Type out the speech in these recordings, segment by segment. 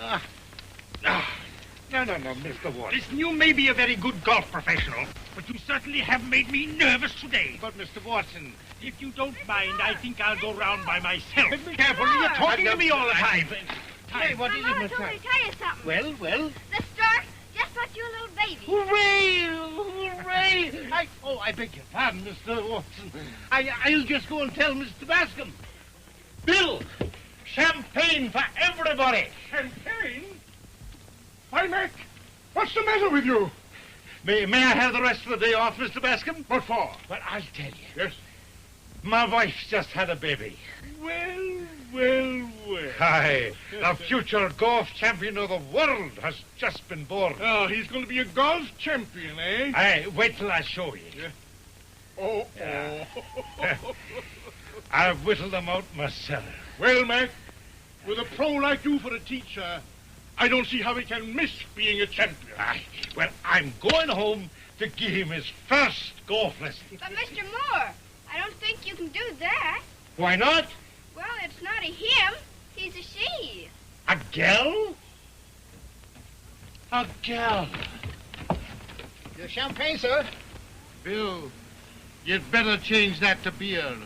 No, Mr. Watson. Listen, you may be a very good golf professional, but you certainly have made me nervous today. But, Mr. Watson... If you don't mind, I think I'll go round by myself. Be careful, you're talking to me all the time. Hey, what is it, Mama Miss told me to tell you something. Well? The stork just got you a little baby. Hooray! I beg your pardon, Mr. Watson. I'll just go and tell Mr. Bascom. Bill, champagne for everybody. Champagne? Why, Mac, what's the matter with you? May I have the rest of the day off, Mr. Bascom? What for? Well, I'll tell you. Yes? My wife's just had a baby. Well. Aye, the future golf champion of the world has just been born. Oh, he's going to be a golf champion, eh? Aye, wait till I show you. Yeah. Oh. I've whittled them out myself. Well, Mac, with a pro like you for a teacher, I don't see how he can miss being a champion. Aye, well, I'm going home to give him his first golf lesson. But, Mr. Moore, I don't think you can do that. Why not? Well, it's not a him. He's a she. A gal? A gal. Your champagne, sir. Bill, you'd better change that to beer.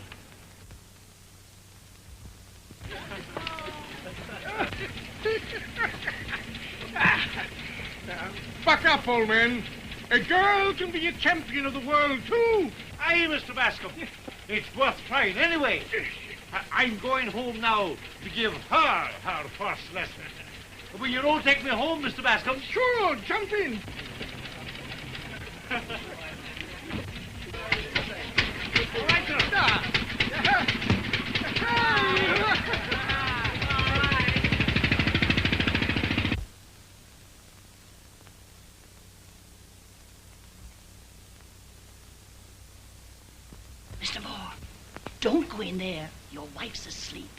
Buck up, old man. A girl can be a champion of the world, too. Aye, Mr. Bascom. It's worth trying anyway. I'm going home now to give her first lesson. Will you all take me home, Mr. Bascom? Sure, jump in. All right, sir. Mr. Moore, don't go in there. Your wife's asleep.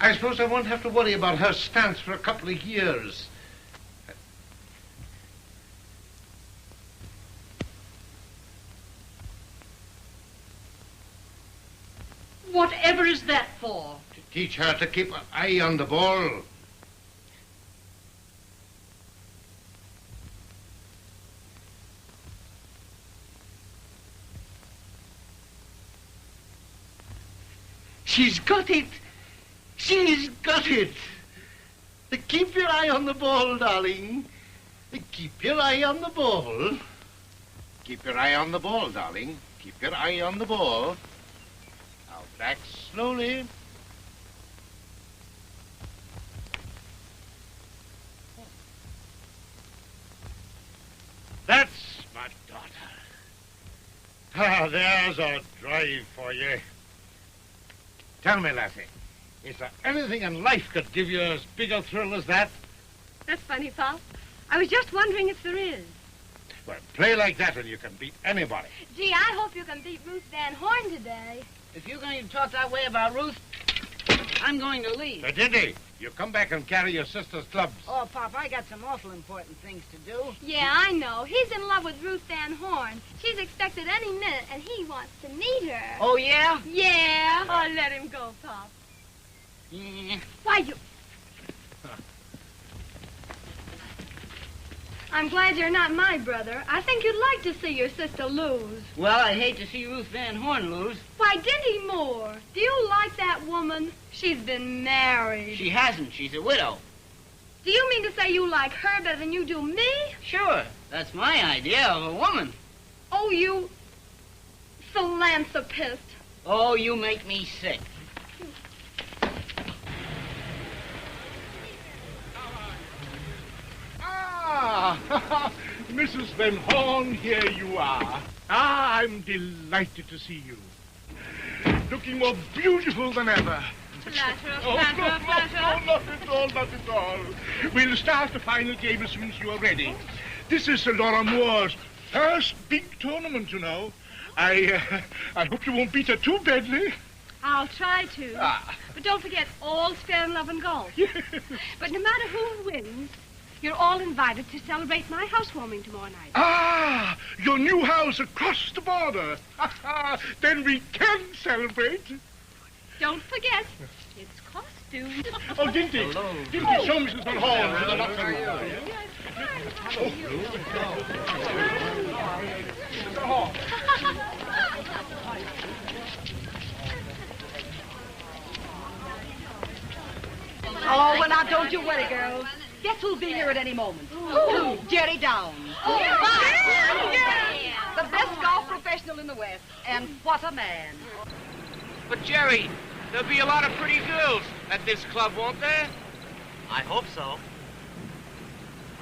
I suppose I won't have to worry about her stance for a couple of years. Whatever is that for? To teach her to keep an eye on the ball. She's got it. She's got it. Keep your eye on the ball, darling. Keep your eye on the ball. Keep your eye on the ball, darling. Keep your eye on the ball. Now back slowly. That's my daughter. Ah, there's a drive for you. Tell me, lassie, is there anything in life could give you as big a thrill as that? That's funny, Pop. I was just wondering if there is. Well, play like that and you can beat anybody. Gee, I hope you can beat Ruth Van Horn today. If you're going to talk that way about Ruth, I'm going to leave. Diddy, you come back and carry your sister's clubs. Oh, Pop, I got some awful important things to do. Yeah, I know. He's in love with Ruth Van Horn. She's expected any minute, and he wants to meet her. Oh, yeah? Yeah. Oh, let him go, Pop. Yeah. Why, you... I'm glad you're not my brother. I think you'd like to see your sister lose. Well, I'd hate to see Ruth Van Horn lose. Why, Dinty Moore, do you like that woman? She's been married. She hasn't. She's a widow. Do you mean to say you like her better than you do me? Sure. That's my idea of a woman. Oh, you philanthropist. Oh, you make me sick. Ah, Mrs. Van Horn, here you are. Ah, I'm delighted to see you. Looking more beautiful than ever. Flatterer, Oh, flatterer, flatterer. no, not at all, not at all. We'll start the final game as soon as you are ready. This is Laura Moore's first big tournament, you know. I hope you won't beat her too badly. I'll try to. But don't forget, all's fair in love and golf. But no matter who wins, you're all invited to celebrate my housewarming tomorrow night. Ah, your new house across the border. Then we can celebrate. Don't forget, it's costume. Oh, Dinty. Hello. Dinty, show Mrs. Van Horn to the locker room. Mr. Horn. Oh, well, now, don't you worry, girls. Guess who'll be here at any moment? Who? Jerry Downs. The best golf professional in the West. And what a man. But, Jerry, there'll be a lot of pretty girls at this club, won't there? I hope so.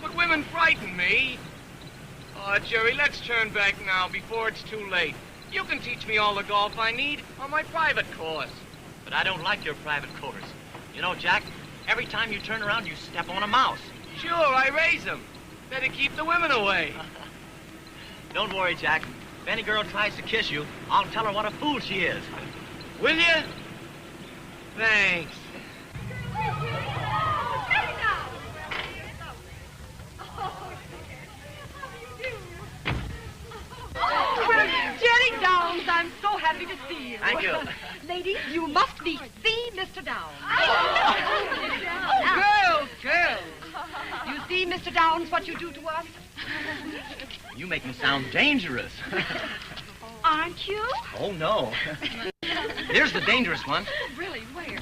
But women frighten me. Oh, Jerry, let's turn back now before it's too late. You can teach me all the golf I need on my private course. But I don't like your private course. You know, Jack, every time you turn around, you step on a mouse. Sure, I raise them. Better keep the women away. Don't worry, Jack. If any girl tries to kiss you, I'll tell her what a fool she is. Will you? Thanks. Well, Jerry Downs, I'm so happy to see you. Thank you. Ladies, you must meet the Mr. Downs. Girls. You see, Mr. Downs, what you do to us? You make me sound dangerous. Aren't you? Oh, no. Here's the dangerous one. Really, where?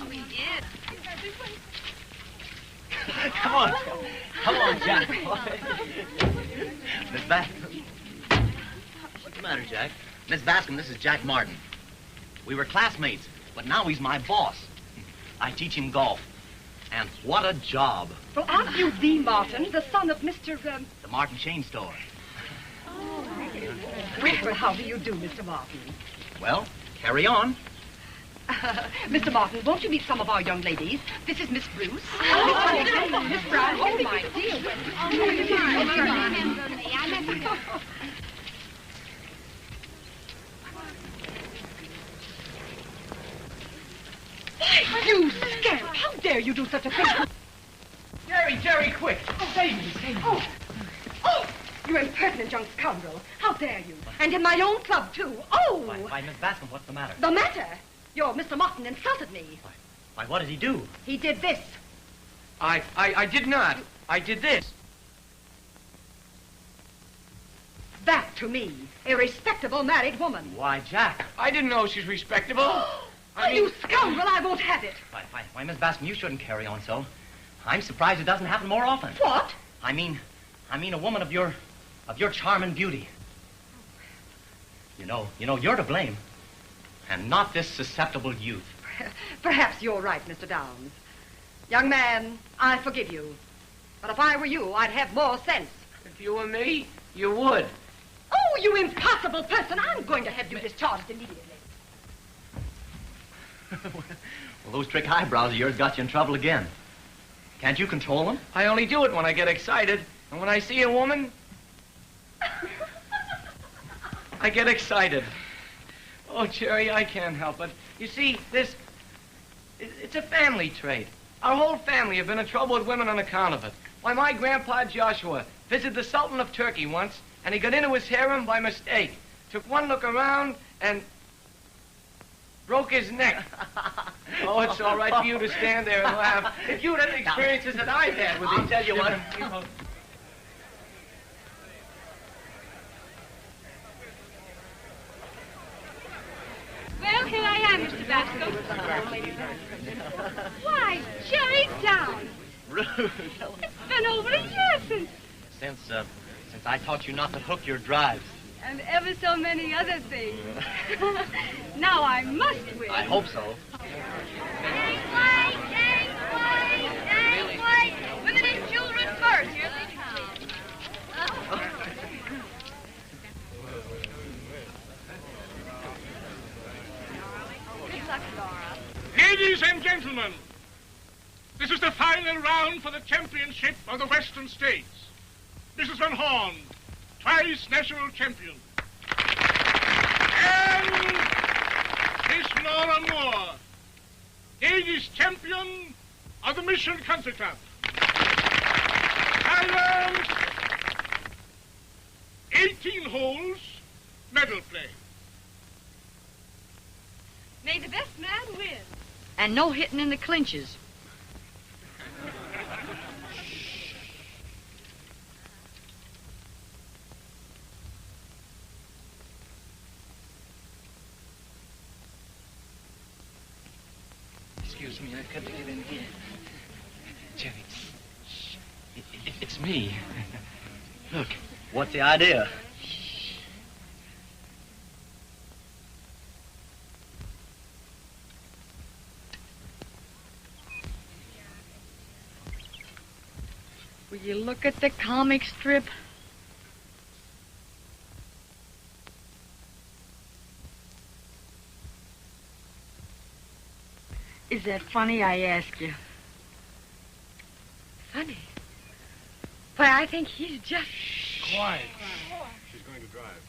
Oh, he did. Come on. Come on, Jack. Miss Bascom. What's the matter, Jack? Miss Bascom, this is Jack Martin. We were classmates, but now he's my boss. I teach him golf. And what a job. Well, aren't you the Martin, the son of Mr. The Martin Chain Store. Well, how do you do, Mr. Martin? Well, carry on. Mr. Martin, won't you meet some of our young ladies? This is Miss Bruce. Miss Brown. Oh, my dear. You scamp! How dare you do such a thing? Jerry, quick. Save me. Oh! You impertinent young scoundrel. How dare you? And in my own club, too. Oh! Why, Miss Bascom, what's the matter? The matter? Your Mr. Martin insulted me. Why, what did he do? He did this. I did not. I did this. That, to me, a respectable married woman. Why, Jack. I didn't know she's respectable. You scoundrel, I won't have it. Why, Miss Bascom, you shouldn't carry on so. I'm surprised it doesn't happen more often. What? I mean a woman of your charm and beauty. You know, you're to blame. And not this susceptible youth. Perhaps you're right, Mr. Downs. Young man, I forgive you. But if I were you, I'd have more sense. If you were me, you would. Oh, you impossible person! I'm going to have you discharged immediately. Well, those trick eyebrows of yours got you in trouble again. Can't you control them? I only do it when I get excited. And when I see a woman, I get excited. Oh, Jerry, I can't help it. You see, it's a family trait. Our whole family have been in trouble with women on account of it. Why, my grandpa Joshua visited the Sultan of Turkey once, and he got into his harem by mistake. Took one look around and broke his neck. Oh, it's all right for you to stand there and laugh. If you'd had the experiences that I've had with I'll these... tell you what. Well, here I am, Mr. Bascom. Why, Jerry Downs. Rude. It's been over a year since Since I taught you not to hook your drives. and ever so many other things. Now I must win. I hope so. Dang white, dang white, dang white. Women and children first. Here they come. Good luck, Laura. Ladies and gentlemen, this is the final round for the championship of the Western States. Mrs. Van Horn, twice national champion. And Miss Laura Moore, Danish champion of the Mission Country Club. Silence! 18 holes, medal play. May the best man win. And no hitting in the clinches. Excuse me, I've got to get in here. Jerry, it's me. Look. What's the idea? Will you look at the comic strip? Is that funny, I ask you? Funny? Why, I think he's just... Quiet. She's going to drive.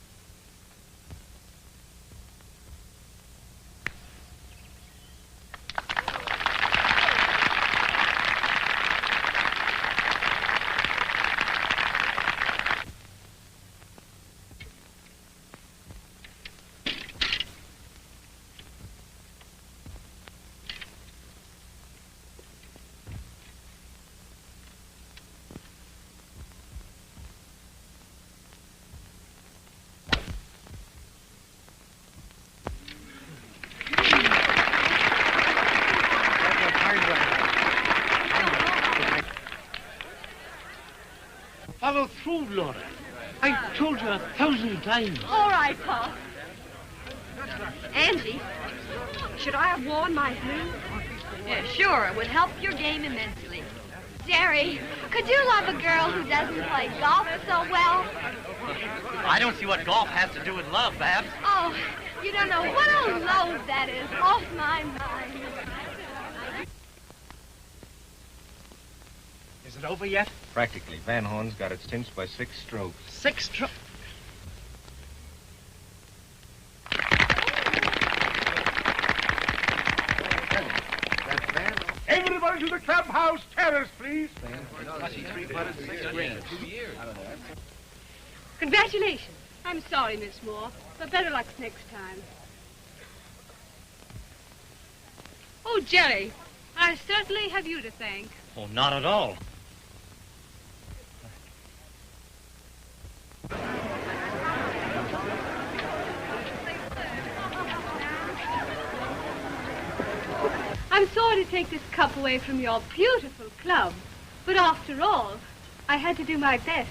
Follow through, Laura. I told you 1,000 times. All right, Pa. Angie, should I have worn my blue? Yeah, sure. It would help your game immensely. Jerry, could you love a girl who doesn't play golf so well? I don't see what golf has to do with love, Babs. Oh, you don't know what a load that is off my mind. Is it over yet? Practically. Van Horn's got it cinched by 6 strokes. 6 strokes. Everybody to the clubhouse terrace, please. Congratulations. I'm sorry, Miss Moore, but better luck next time. Oh, Jerry, I certainly have you to thank. Oh, not at all. I'm sorry to take this cup away from your beautiful club, but after all, I had to do my best.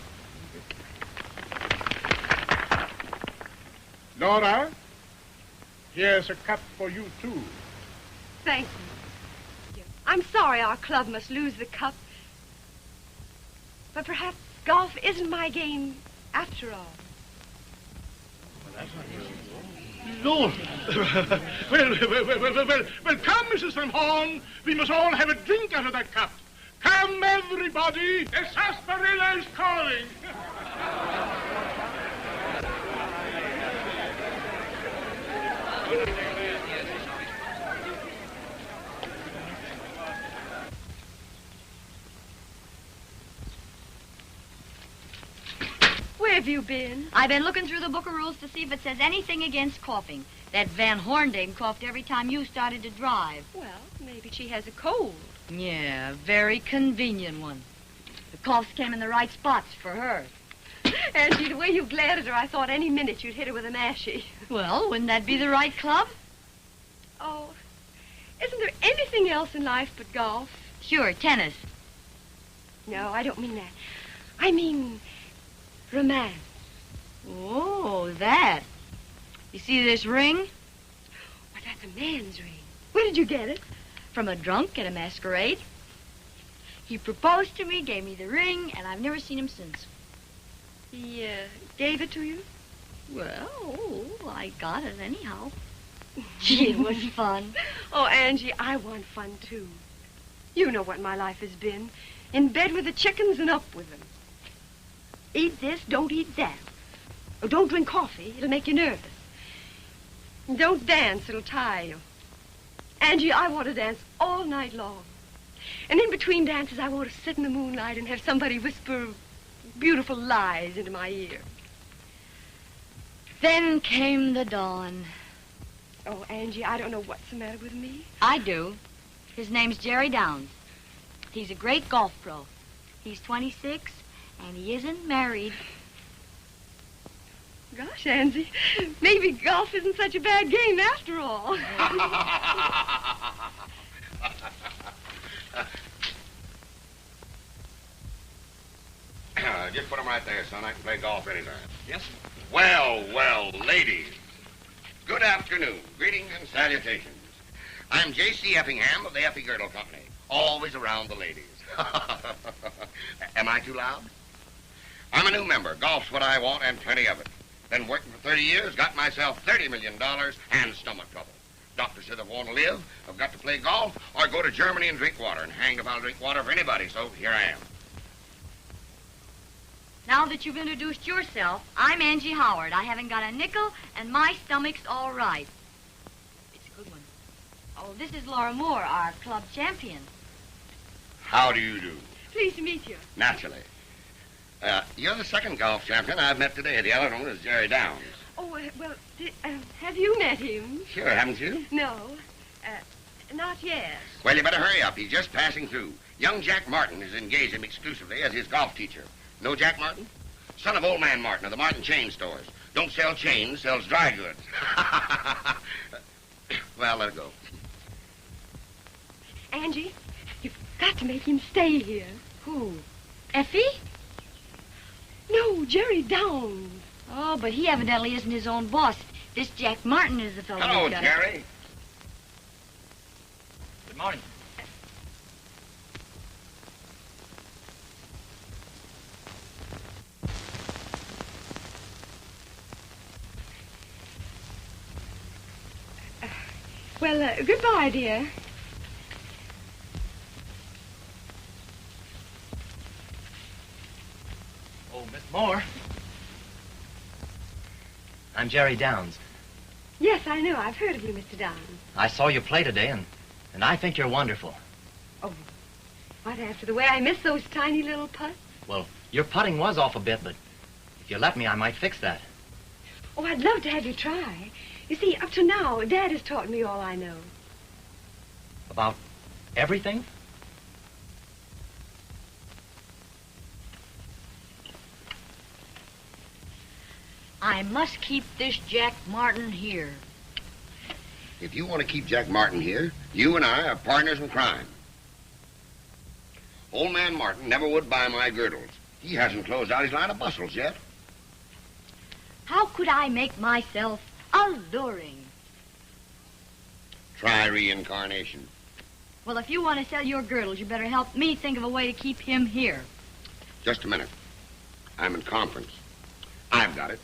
Laura, here's a cup for you, too. Thank you. I'm sorry our club must lose the cup, but perhaps golf isn't my game after all. Lord. well, come, Mrs. Van Horn. We must all have a drink out of that cup. Come, everybody. The sarsaparilla is calling. Where have you been? I've been looking through the book of rules to see if it says anything against coughing. That Van Horn dame coughed every time you started to drive. Well, maybe she has a cold. Yeah, very convenient one. The coughs came in the right spots for her. Angie, the way you glared at her, I thought any minute you'd hit her with a mashie. Well, wouldn't that be the right club? Oh, isn't there anything else in life but golf? Sure, tennis. No, I don't mean that. I mean romance. Oh, that. You see this ring? Why, that's a man's ring. Where did you get it? From a drunk at a masquerade. He proposed to me, gave me the ring, and I've never seen him since. He gave it to you? Well, I got it anyhow. Gee, it was fun. Oh, Angie, I want fun, too. You know what my life has been. In bed with the chickens and up with them. Eat this, don't eat that. Oh, don't drink coffee. It'll make you nervous. And don't dance. It'll tire you. Angie, I want to dance all night long. And in between dances, I want to sit in the moonlight and have somebody whisper beautiful lies into my ear. Then came the dawn. Oh, Angie, I don't know what's the matter with me. I do. His name's Jerry Downs. He's a great golf pro. He's 26, and he isn't married. Gosh, Angie, maybe golf isn't such a bad game after all. Just put him right there, son. I can play golf anytime. Yes, sir. Well, ladies. Good afternoon. Greetings and salutations. I'm J.C. Effingham of the Effie Girdle Company. Always around the ladies. Am I too loud? I'm a new member. Golf's what I want and plenty of it. Been working for 30 years, got myself $30 million and stomach trouble. Doctor said if I want to live, I've got to play golf or go to Germany and drink water. And hanged if I'll drink water for anybody, so here I am. Now that you've introduced yourself, I'm Angie Howard. I haven't got a nickel, and my stomach's all right. It's a good one. Oh, this is Laura Moore, our club champion. How do you do? Pleased to meet you. Naturally. You're the second golf champion I've met today. The other one is Jerry Downs. Oh, well, have you met him? Sure, haven't you? No, not yet. Well, you better hurry up. He's just passing through. Young Jack Martin has engaged him exclusively as his golf teacher. Know Jack Martin? Son of Old Man Martin of the Martin chain stores. Don't sell chains, sells dry goods. Well, let it go. Angie, you've got to make him stay here. Who? Effie? No, Jerry Downs. Oh, but he evidently isn't his own boss. This Jack Martin is the fellow. Hello, who's got Jerry. Good morning. Well, goodbye, dear. Oh, Miss Moore. I'm Jerry Downs. Yes, I know. I've heard of you, Mr. Downs. I saw you play today, and I think you're wonderful. Oh, what, after the way I missed those tiny little putts? Well, your putting was off a bit, but if you let me, I might fix that. Oh, I'd love to have you try. You see, up to now, Dad has taught me all I know. About everything? I must keep this Jack Martin here. If you want to keep Jack Martin here, you and I are partners in crime. Old Man Martin never would buy my girdles. He hasn't closed out his line of bustles yet. How could I make myself alluring? Try reincarnation. Well, if you want to sell your girdles, you better help me think of a way to keep him here. Just a minute. I'm in conference. I've got it.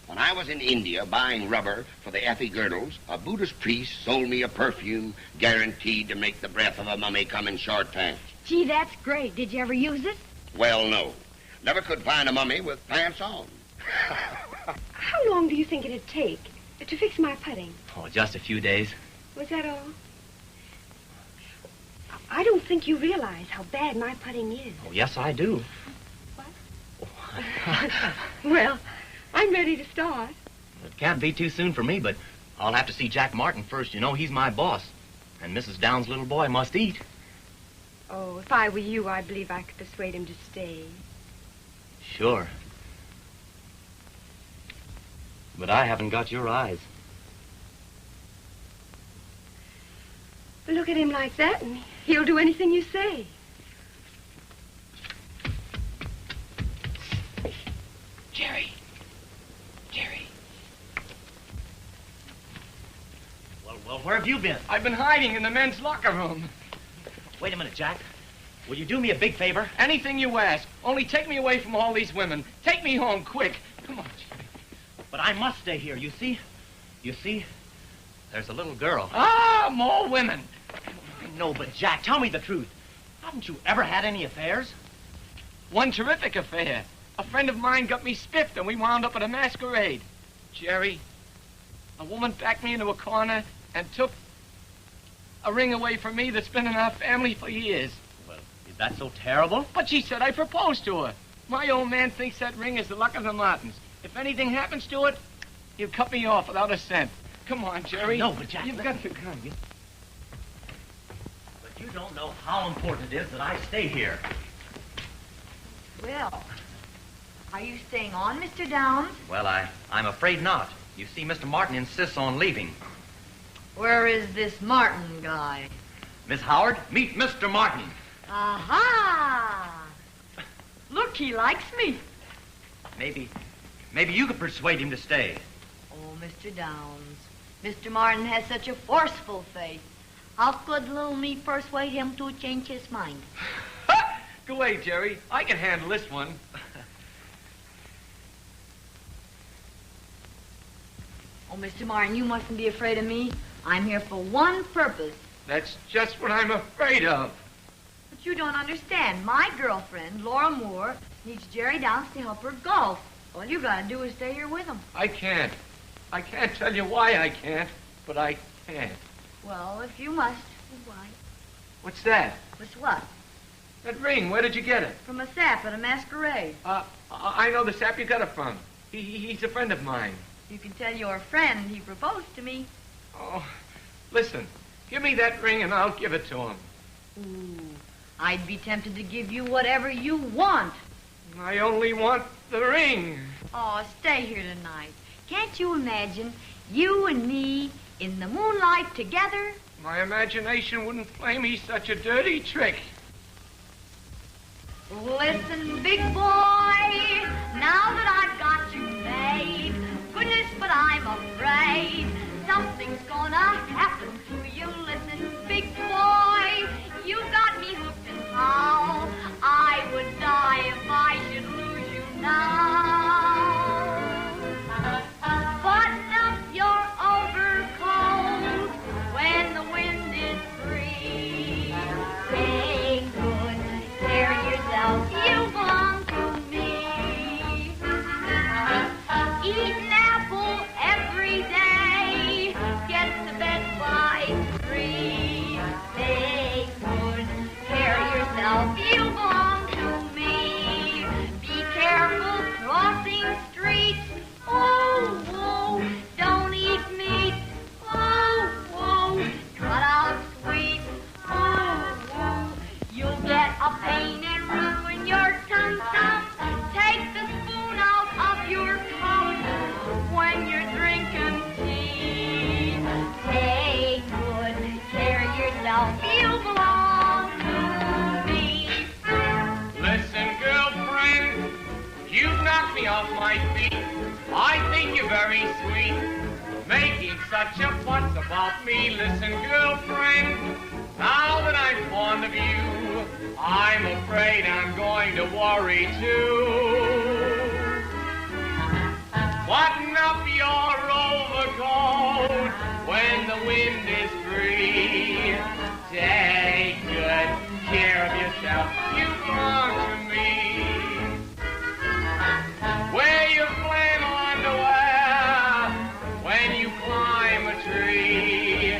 When I was in India buying rubber for the Effie girdles, a Buddhist priest sold me a perfume guaranteed to make the breath of a mummy come in short pants. Gee, that's great. Did you ever use it? Well, no. Never could find a mummy with pants on. How long do you think it'd take to fix my putting? Oh, just a few days. Was that all? I don't think you realize how bad my putting is. Oh, yes, I do. What? Well, I'm ready to start. It can't be too soon for me, but I'll have to see Jack Martin first. You know, he's my boss. And Mrs. Downs' little boy must eat. Oh, if I were you, I believe I could persuade him to stay. Sure. But I haven't got your eyes. Look at him like that, and he'll do anything you say. Jerry. Jerry. Well, where have you been? I've been hiding in the men's locker room. Wait a minute, Jack. Will you do me a big favor? Anything you ask. Only take me away from all these women. Take me home, quick. Come on, Jerry. But I must stay here, you see? You see? There's a little girl. Ah, more women. No, but Jack, tell me the truth. Haven't you ever had any affairs? One terrific affair. A friend of mine got me spiffed and we wound up at a masquerade. Jerry, a woman backed me into a corner and took a ring away from me that's been in our family for years. Well, is that so terrible? But she said I proposed to her. My old man thinks that ring is the luck of the Martins. If anything happens to it, he'll cut me off without a cent. Come on, Jerry. No, but Jack, You've got to come. But you don't know how important it is that I stay here. Well, are you staying on, Mr. Downs? Well, I'm afraid not. You see, Mr. Martin insists on leaving. Where is this Martin guy? Miss Howard, meet Mr. Martin. Aha! Look, he likes me. Maybe you could persuade him to stay. Oh, Mr. Downs, Mr. Martin has such a forceful face. How could little me persuade him to change his mind? Go away, Jerry. I can handle this one. Oh, Mr. Martin, you mustn't be afraid of me. I'm here for one purpose. That's just what I'm afraid of. But you don't understand. My girlfriend, Laura Moore, needs Jerry Downs to help her golf. All you gotta do is stay here with him. I can't. I can't tell you why I can't, but I can't. Well, if you must, why? What's that? What's what? That ring, where did you get it? From a sap at a masquerade. I know the sap you got it from. He's a friend of mine. You can tell your friend he proposed to me. Oh, listen. Give me that ring and I'll give it to him. Ooh, I'd be tempted to give you whatever you want. I only want the ring. Oh, stay here tonight. Can't you imagine you and me in the moonlight together? My imagination wouldn't play me such a dirty trick. Listen, big boy, now that I've got you made, goodness, but I'm afraid something's gonna happen to you. Listen, big boy, you got me hooked and how I would die if I should lose you now. Button up your overcoat when the wind is free. Take good care of yourself, you belong to me. Eat an apple every day, get to bed by 3. Take good care of yourself, you belong to me. Be careful crossing streets, oh, whoa, don't eat meat, oh, whoa, cut out sweet, oh, whoa, you'll get a pain and ruin your tum-tum. Take the spoon out of your cup when you're drinking tea. Take good care of yourself, you belong to me. Listen, girlfriend, you've knocked me off my feet. I think you're very sweet, making such a fuss about me. Listen, girlfriend, now that I'm fond of you, I'm afraid I'm going to worry too. Button up your overcoat when the wind is free. Take good care of yourself, you belong to me. Wear your flannel underwear when you climb a tree.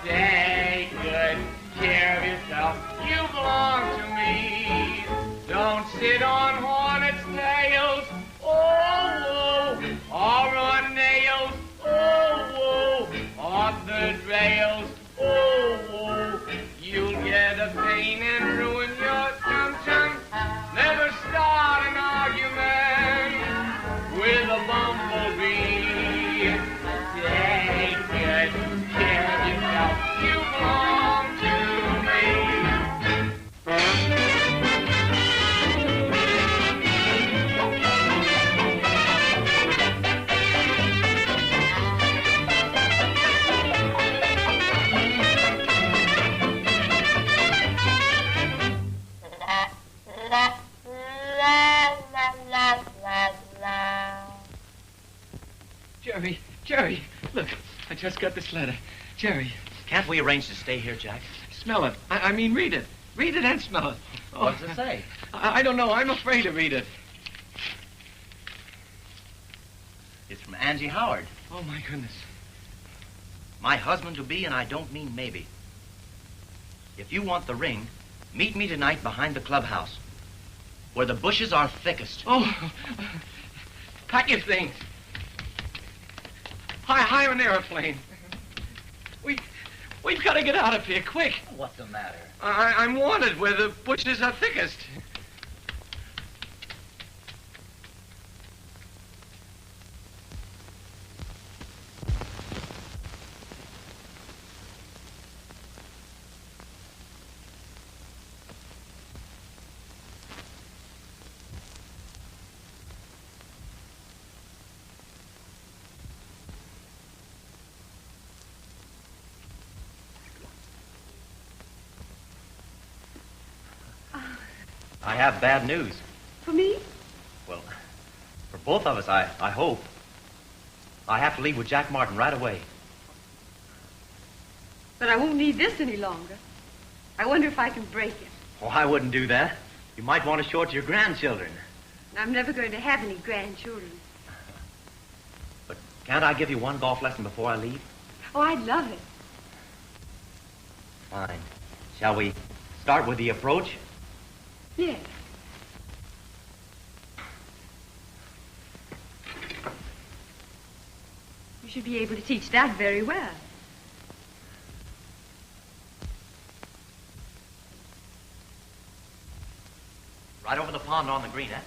Take good care of yourself, you belong to me. Don't sit on hornets' tails, oh, whoa, or on nails, oh, whoa, off the trails, oh, whoa. You'll get a pain and ruin your tum-tum. Never start an argument with a bumblebee. Take good care of yourself, you belong to me. Jerry, look, I just got this letter. Jerry. Can't we arrange to stay here, Jack? Smell it. I mean, read it. Read it and smell it. Oh, What does it say? I don't know. I'm afraid to read it. Angie Howard. Oh, my goodness. My husband-to-be, and I don't mean maybe. If you want the ring, meet me tonight behind the clubhouse, where the bushes are thickest. Oh, pack your things. Hire an airplane. We've got to get out of here, quick. What's the matter? I'm wanted where the bushes are thickest. I have bad news. For me? Well, for both of us, I hope. I have to leave with Jack Martin right away. But I won't need this any longer. I wonder if I can break it. Oh, I wouldn't do that. You might want to show it to your grandchildren. I'm never going to have any grandchildren. But can't I give you one golf lesson before I leave? Oh, I'd love it. Fine. Shall we start with the approach? Yes. You should be able to teach that very well. Right over the pond on the green, eh?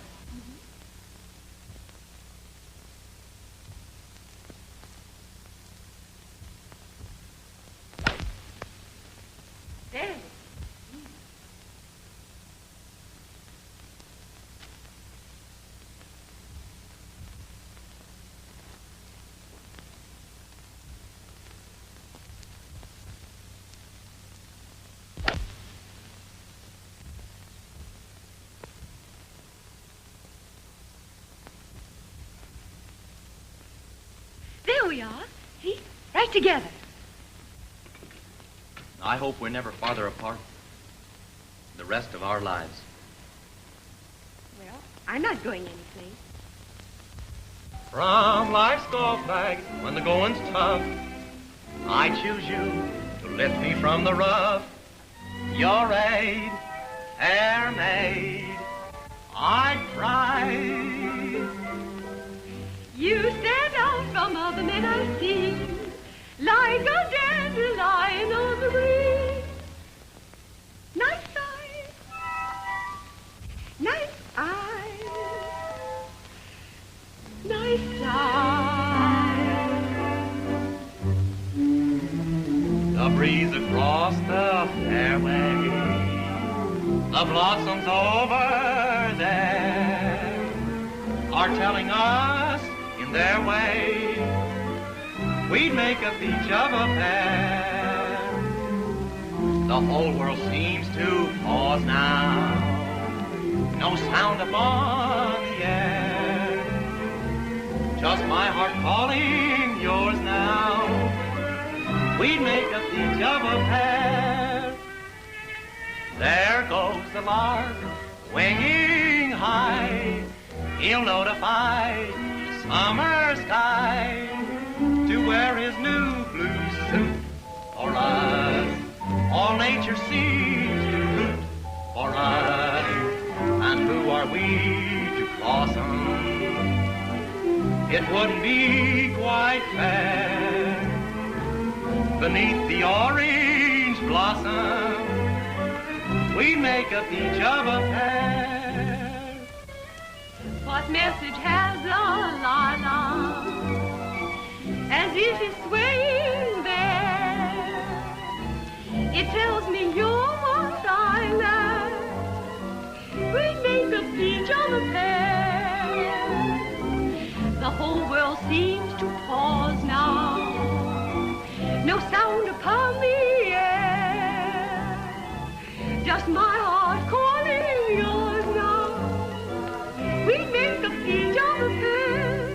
There. There we are. See? Right together. I hope we're never farther apart the rest of our lives. Well, I'm not going anything. From life's golf bags when the going's tough, I choose you to lift me from the rough. Your aid, fair maid, I'd cry. You stand out from other men I've seen, like a dandelion on the breeze. Nice eyes, nice eyes, nice eyes. The breeze across the fairway, the blossoms over there are telling us in their way we'd make a peach of a pear. The whole world seems to pause now, no sound upon the air, just my heart calling yours now. We'd make a peach of a pear. There goes the lark, winging high. He'll notify the summer sky to wear his new blue suit. For us, all nature seems to root for us. And who are we to blossom? It wouldn't be quite fair. Beneath the orange blossom, we make a peach of a pear. What message has a lilac as if it's swaying there? It tells me you're what I lack. We make a peach of a pear. The whole world seems to pause now, no sound upon the air, just my heart calling yours now. We make a peach of a pear.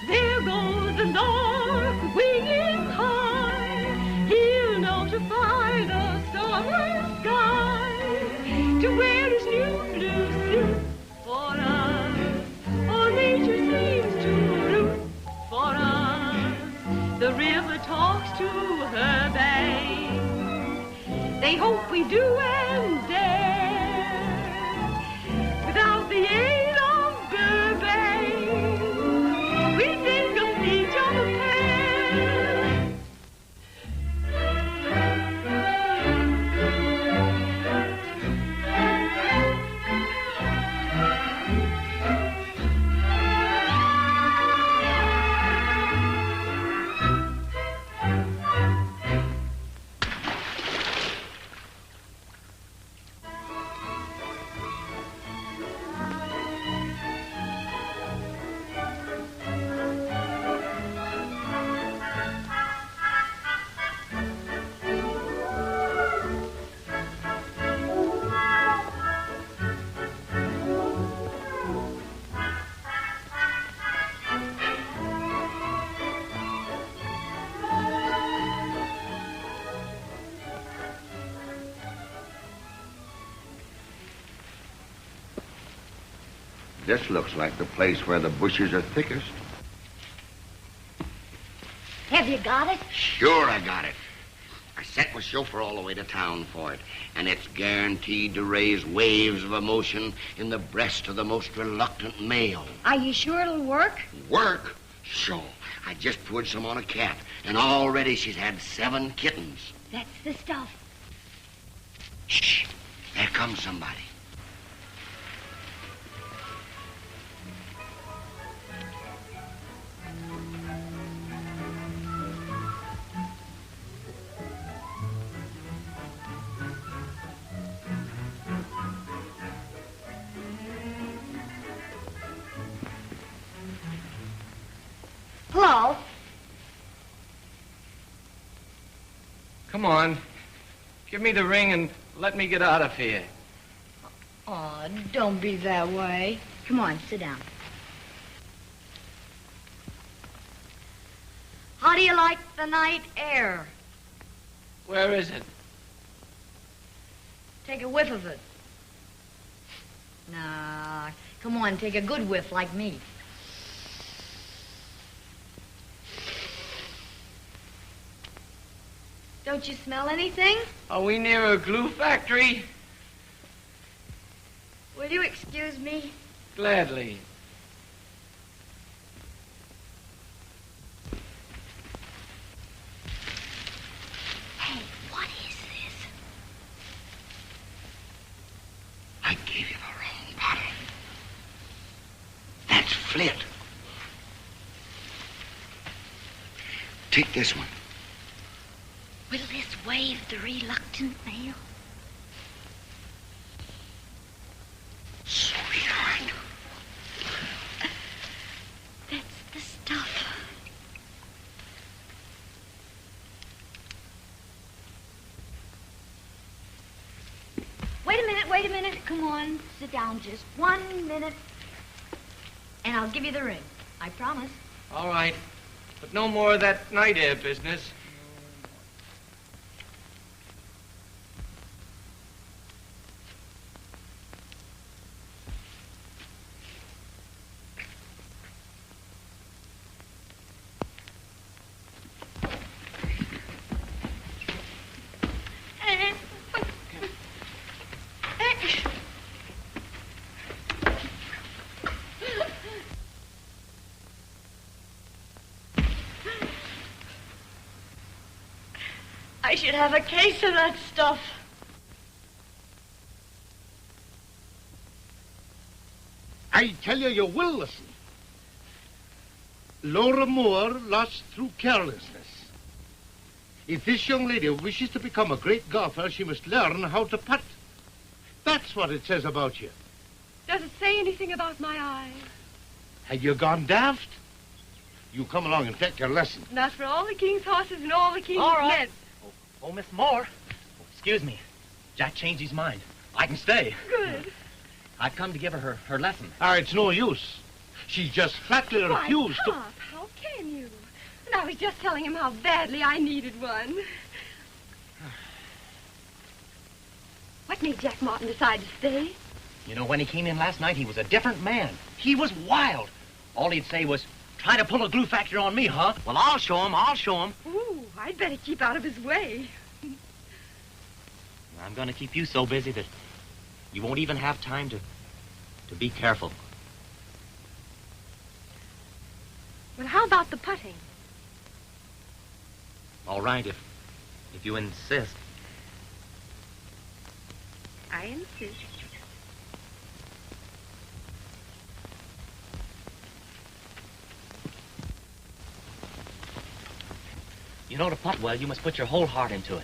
There goes the lark winging high. He'll notify the summer sky to wear his new blue suit for us. All nature seems to root They hope we do and dare. Without the aid of Burbank, we think of each other pair. This looks like the place where the bushes are thickest. Have you got it? Sure, I got it. I sent my chauffeur all the way to town for it, and it's guaranteed to raise waves of emotion in the breast of the most reluctant male. Are you sure it'll work? Work? Sure. I just poured some on a cat, and already she's had 7 kittens. That's the stuff. Shh. There comes somebody. Hello? Come on. Give me the ring and let me get out of here. Oh, don't be that way. Come on, sit down. How do you like the night air? Where is it? Take a whiff of it. Nah, come on, take a good whiff like me. Don't you smell anything? Are we near a glue factory? Will you excuse me? Gladly. Hey, what is this? I gave you the wrong bottle. That's Flit. Take this one. Will this wave the reluctant male? Sweetheart. That's the stuff. Wait a minute. Come on, sit down just 1 minute. And I'll give you the ring. I promise. All right. But no more of that night air business. I should have a case of that stuff. I tell you, you will listen. Laura Moore lost through carelessness. If this young lady wishes to become a great golfer, she must learn how to putt. That's what it says about you. Does it say anything about my eyes? Have you gone daft? You come along and take your lesson. Not for all the king's horses and all the king's All right. men. Oh, Miss Moore. Oh, excuse me. Jack changed his mind. I can stay. Good. I've come to give her her lesson. It's no use. She just flatly refused to... Pop, how can you? And I was just telling him how badly I needed one. What made Jack Martin decide to stay? You know, when he came in last night, he was a different man. He was wild. All he'd say was, try to pull a glue factory on me, huh? Well, I'll show him. Ooh, I'd better keep out of his way. I'm going to keep you so busy that you won't even have time to be careful. Well, how about the putting? All right, if you insist. I insist. You know, to putt well, you must put your whole heart into it.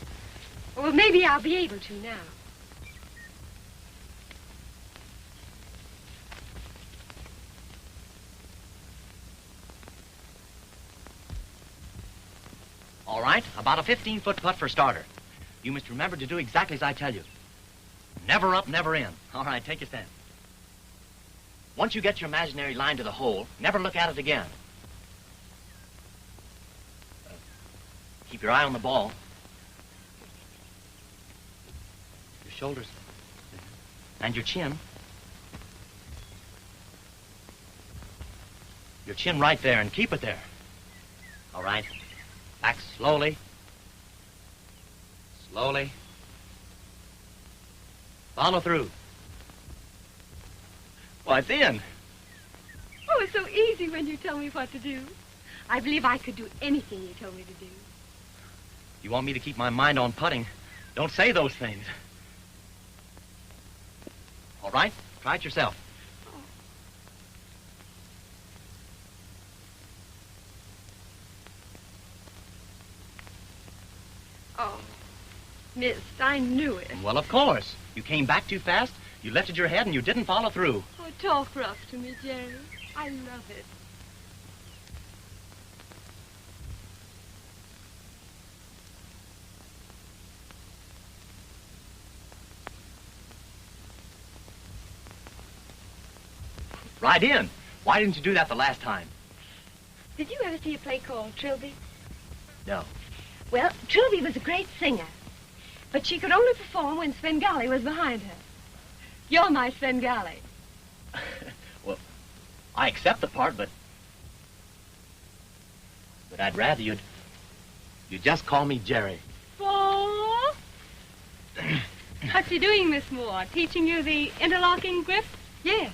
Well, maybe I'll be able to now. All right, about a 15-foot putt for starter. You must remember to do exactly as I tell you. Never up, never in. All right, take your stand. Once you get your imaginary line to the hole, never look at it again. Keep your eye on the ball. Your shoulders. And your chin. Your chin right there, and keep it there. All right. Back slowly. Slowly. Follow through. Why, it's in. Oh, it's so easy when you tell me what to do. I believe I could do anything you told me to do. You want me to keep my mind on putting? Don't say those things. All right, try it yourself. Oh, miss, I knew it. Well, of course. You came back too fast, you lifted your head, and you didn't follow through. Oh, talk rough to me, Jerry. I love it. Right in. Why didn't you do that the last time? Did you ever see a play called Trilby? No. Well, Trilby was a great singer, but she could only perform when Svengali was behind her. You're my Svengali. Well, I accept the part, but I'd rather you'd just call me Jerry. Oh! What's he doing, Miss Moore? Teaching you the interlocking grip? Yes.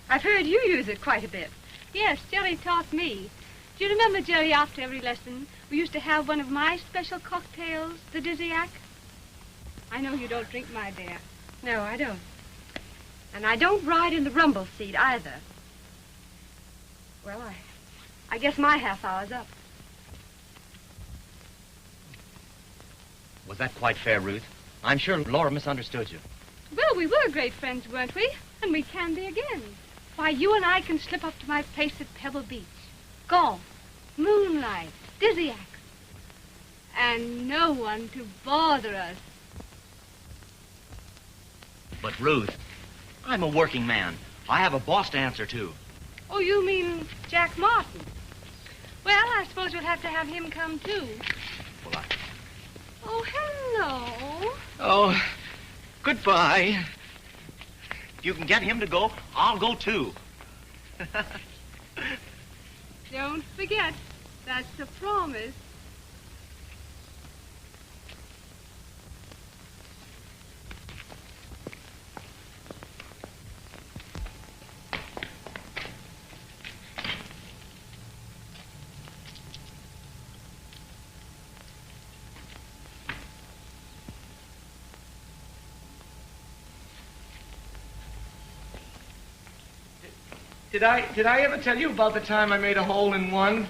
I've heard you use it quite a bit. Yes, Jerry taught me. Do you remember, Jerry, after every lesson, we used to have one of my special cocktails, the Dizziac? I know you don't drink, my dear. No, I don't. And I don't ride in the rumble seat either. Well, I guess my half hour's up. Was that quite fair, Ruth? I'm sure Laura misunderstood you. Well, we were great friends, weren't we? And we can be again. Why, you and I can slip up to my place at Pebble Beach. Golf, moonlight, Dizziacs. And no one to bother us. But, Ruth, I'm a working man. I have a boss to answer to. Oh, you mean Jack Martin? Well, I suppose we'll have to have him come, too. Well, Oh, hello. Oh, goodbye. If you can get him to go, I'll go, too. Don't forget, that's a promise. Did I ever tell you about the time I made a hole in one?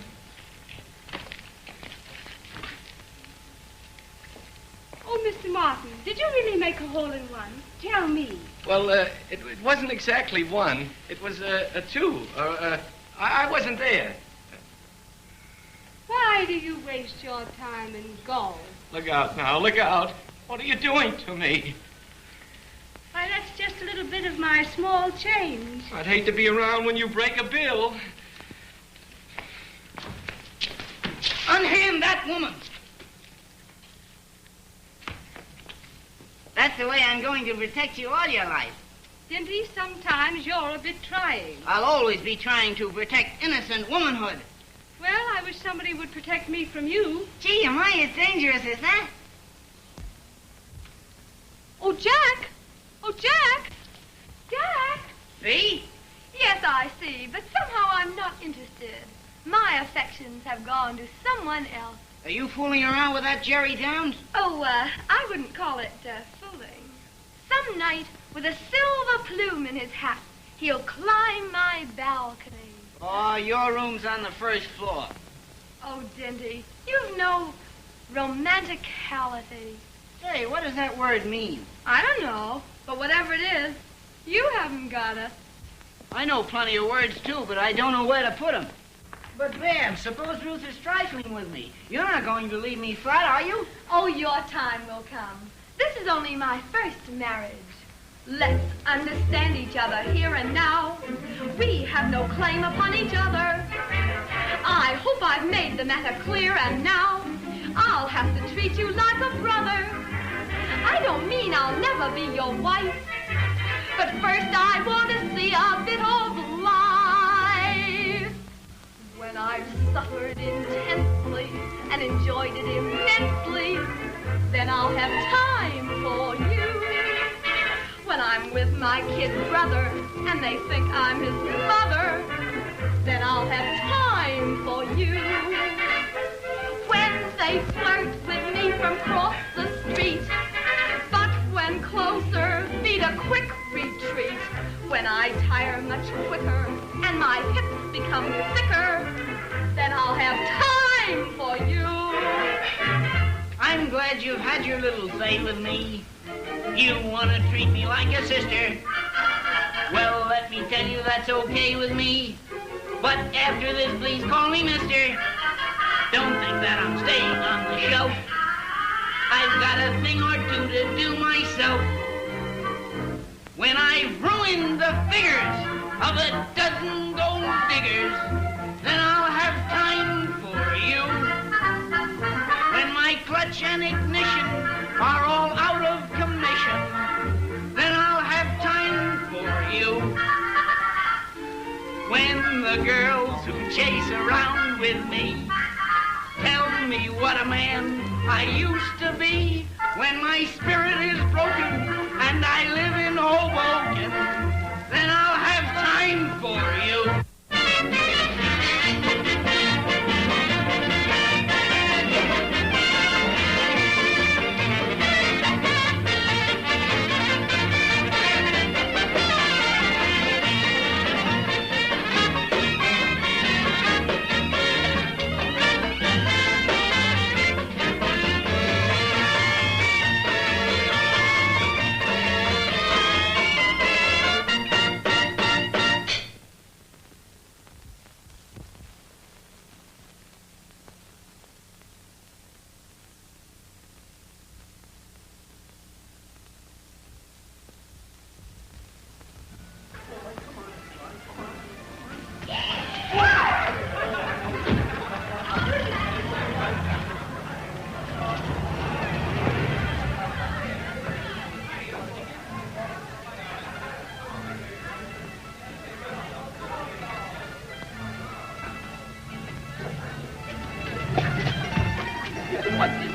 Oh, Mr. Martin, did you really make a hole in one? Tell me. Well, it wasn't exactly one. It was a two. I wasn't there. Why do you waste your time in golf? Look out now, look out. What are you doing to me? Why, that's just a little bit of my small change. I'd hate to be around when you break a bill. Unhand that woman. That's the way I'm going to protect you all your life. Dinty, sometimes you're a bit trying. I'll always be trying to protect innocent womanhood. Well, I wish somebody would protect me from you. Gee, am I as dangerous as that? Oh, Jack! Oh, Jack! Jack! See? Yes, I see, but somehow I'm not interested. My affections have gone to someone else. Are you fooling around with that Jerry Downs? Oh, I wouldn't call it fooling. Some night, with a silver plume in his hat, he'll climb my balcony. Oh, your room's on the first floor. Oh, Dinty, you've no romanticality. Say, what does that word mean? I don't know, but whatever it is, you haven't got it. I know plenty of words, too, but I don't know where to put them. But, Babs, suppose Ruth is trifling with me. You're not going to leave me flat, are you? Oh, your time will come. This is only my first marriage. Let's understand each other here and now. We have no claim upon each other. I hope I've made the matter clear, and now I'll have to treat you like a brother. I don't mean I'll never be your wife, but first I want to see a bit of life. When I've suffered intensely and enjoyed it immensely, then I'll have time for you. When I'm with my kid brother and they think I'm his mother, then I'll have time for you. When they flirt with me from across the street, but when closer, beat a quick retreat. When I tire much quicker and my hips become thicker, then I'll have time for you. I'm glad you've had your little say with me. You want to treat me like a sister. Well, let me tell you that's okay with me. But after this, please call me mister. Don't think that I'm staying on the show. I've got a thing or two to do myself. When I've ruined the figures of a dozen gold diggers, then I'll have time for you. When my clutch and ignition are all out of commission, then I'll have time for you. When the girls who chase around with me tell me what a man I used to be, when my spirit is broken and I live in Hoboken, then I'll have time for you.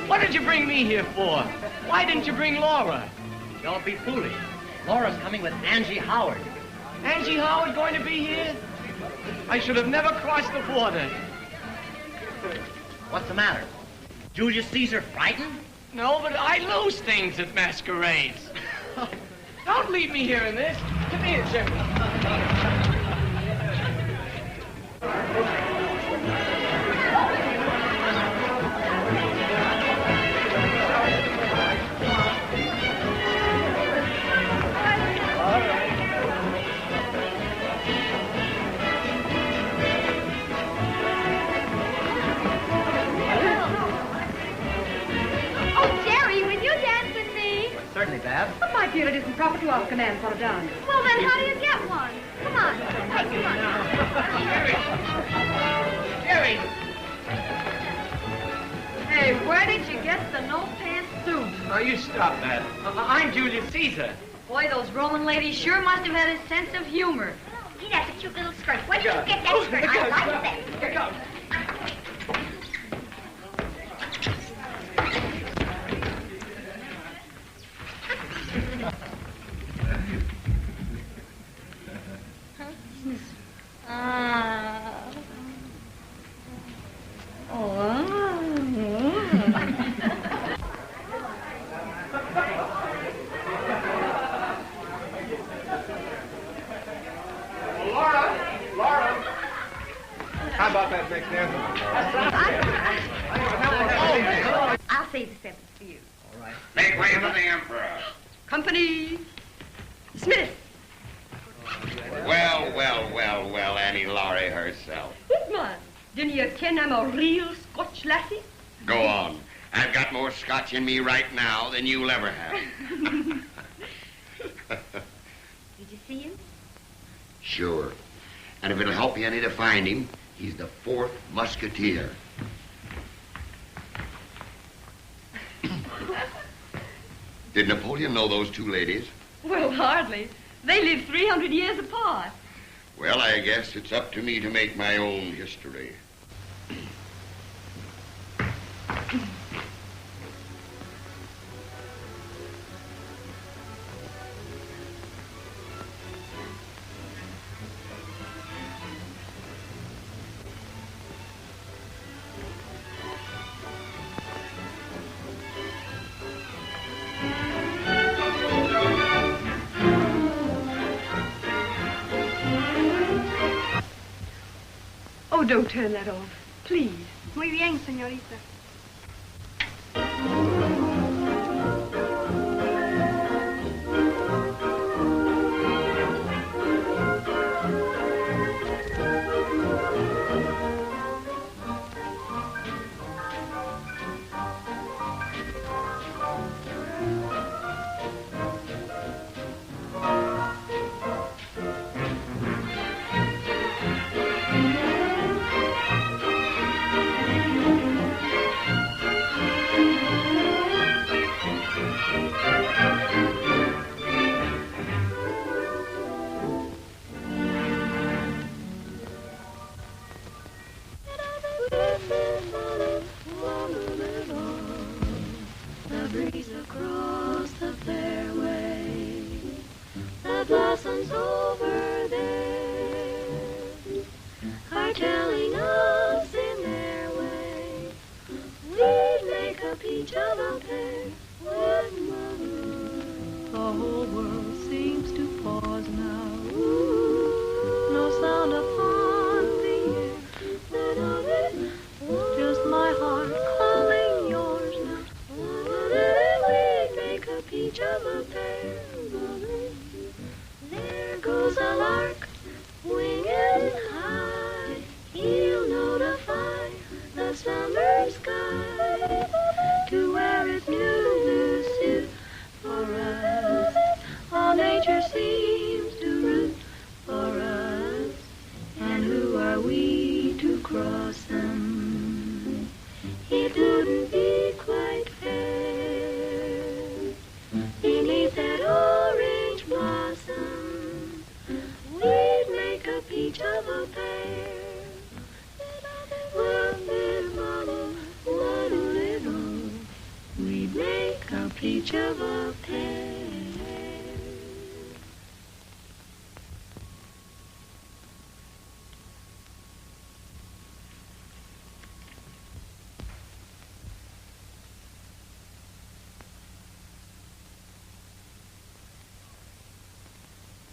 What did you bring me here for? Why didn't you bring Laura? Don't be foolish. Laura's coming with Angie Howard. Angie Howard going to be here? I should have never crossed the border. What's the matter? Julius Caesar frightened? No, but I lose things at masquerades. Don't leave me here in this. Come here, Jimmy. Certainly, Babs. But my dear, it isn't proper to ask a man for a dance. Well, then how do you get one? Come on. Hey, come on. Jerry! Hey, where did you get the no-pants suit? Now, you stop that. I'm Julius Caesar. Boy, those Roman ladies sure must have had a sense of humor. Gee, that's a cute little skirt. Where did you get that skirt? I like that skirt. Look out. How about that next anthem? I'll save the seventh for you. All right. Make way for the Emperor. Company. Smith. Well, well, well, well, Annie Laurie herself. Goodman, didn't you ken I'm a real Scotch lassie? Go on. I've got more Scotch in me right now than you'll ever have. Did you see him? Sure. And if it'll help you any to find him, he's the fourth musketeer. Did Napoleon know those two ladies? Well, hardly. They lived 300 years apart. Well, I guess it's up to me to make my own history. Oh, don't turn that off, please. Muy bien, señorita.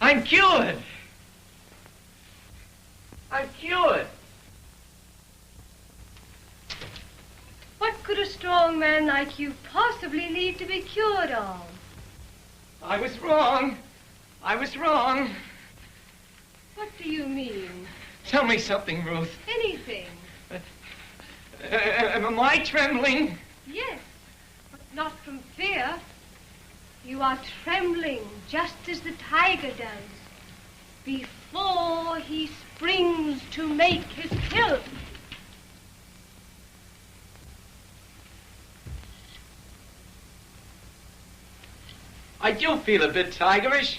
I'm cured. I'm cured. What could a strong man like you possibly need to be cured of? I was wrong. I was wrong. What do you mean? Tell me something, Ruth. Anything. Am I trembling? Yes, but not from fear. You are trembling just as the tiger does before he springs to make his kill. I do feel a bit tigerish.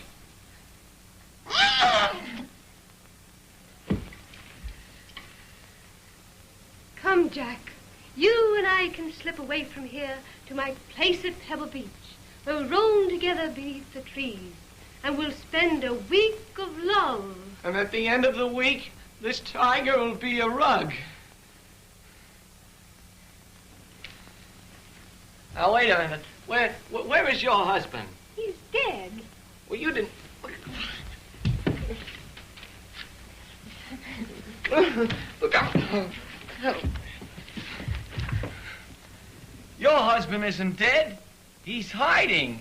Come, Jack. You and I can slip away from here to my place at Pebble Beach. We'll roam together beneath the trees, and we'll spend a week of love. And at the end of the week, this tiger will be a rug. Now, wait a minute. Where is your husband? He's dead. Well, you didn't... Look out. Your husband isn't dead. He's hiding.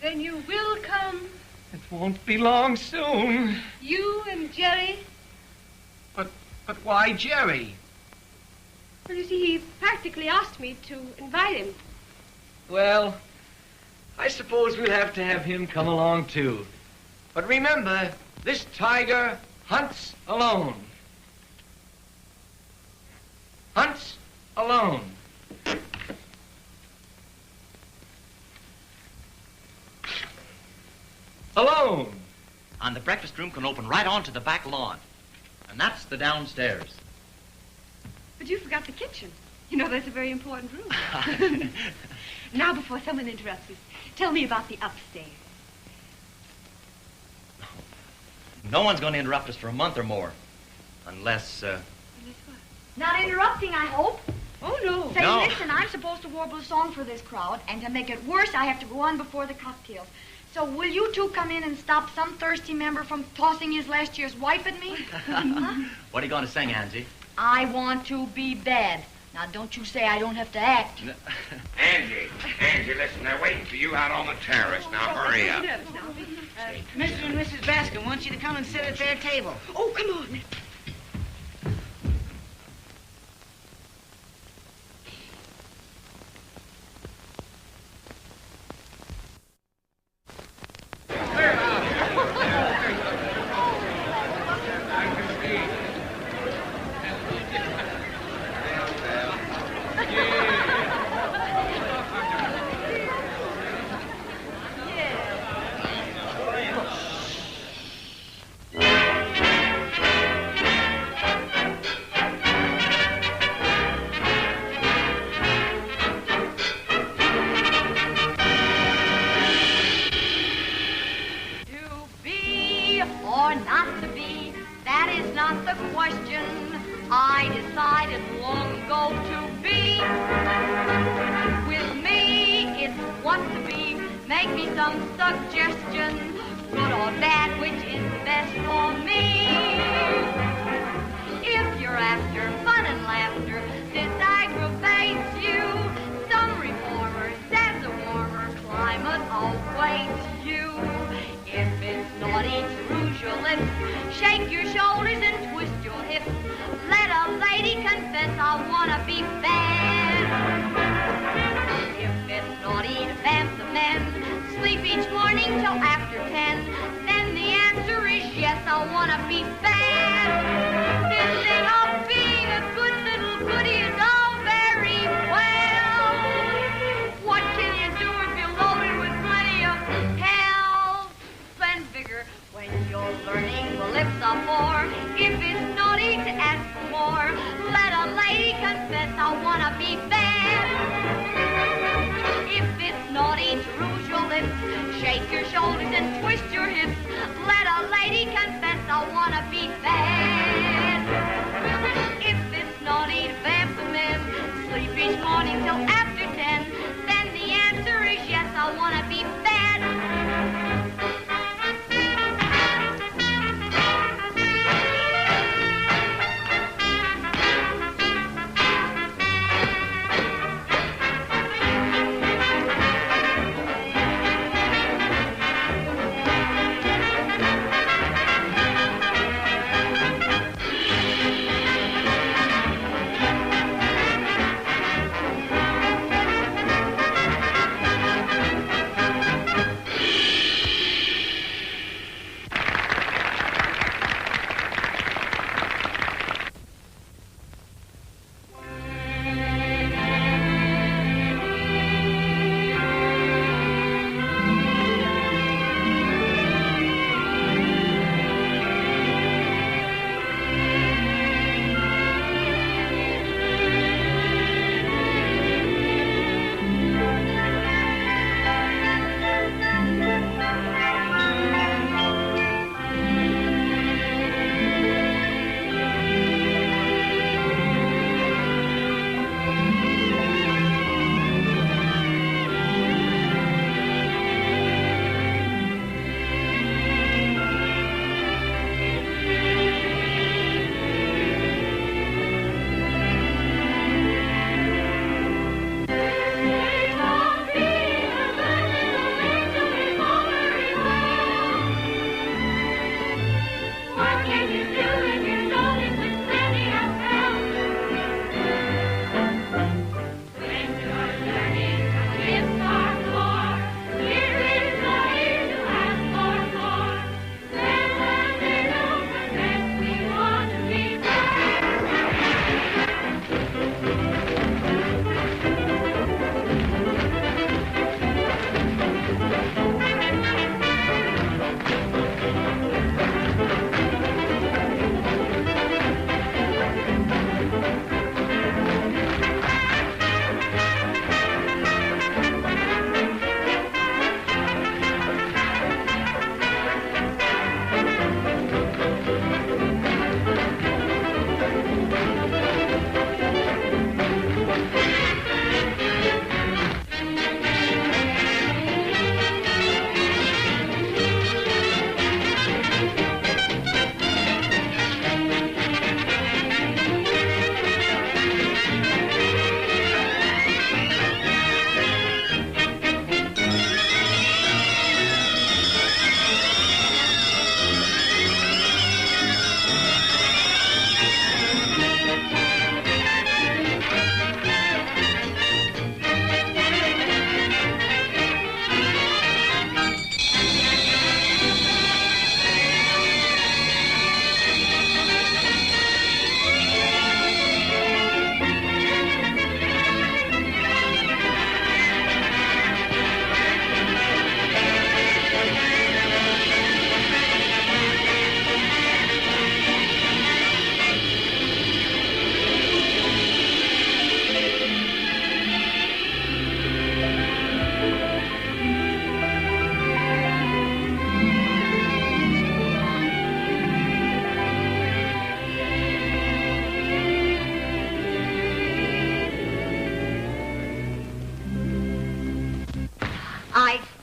Then you will come, It won't be long soon. you and Jerry. But why Jerry? Well, you see, he practically asked me to invite him. Well, I suppose we'll have to have him come along, too. But remember, this tiger hunts alone. Hunts alone. Alone. And the breakfast room can open right onto the back lawn. And that's the downstairs. But you forgot the kitchen. You know, that's a very important room. Now, before someone interrupts us, tell me about the upstairs. No one's going to interrupt us for a month or more. Unless, Not interrupting, I hope. Oh, no. Say, No. listen, I'm supposed to warble a song for this crowd, and to make it worse, I have to go on before the cocktails. So will you two come in and stop some thirsty member from tossing his last year's wife at me? Huh? What are you going to sing, Angie? I want to be bad. Now, don't you say I don't have to act. Angie, listen, they're waiting for you out on the terrace. Now, hurry up. Mr. and Mrs. Bascom want you to come and sit at their table. Oh, come on.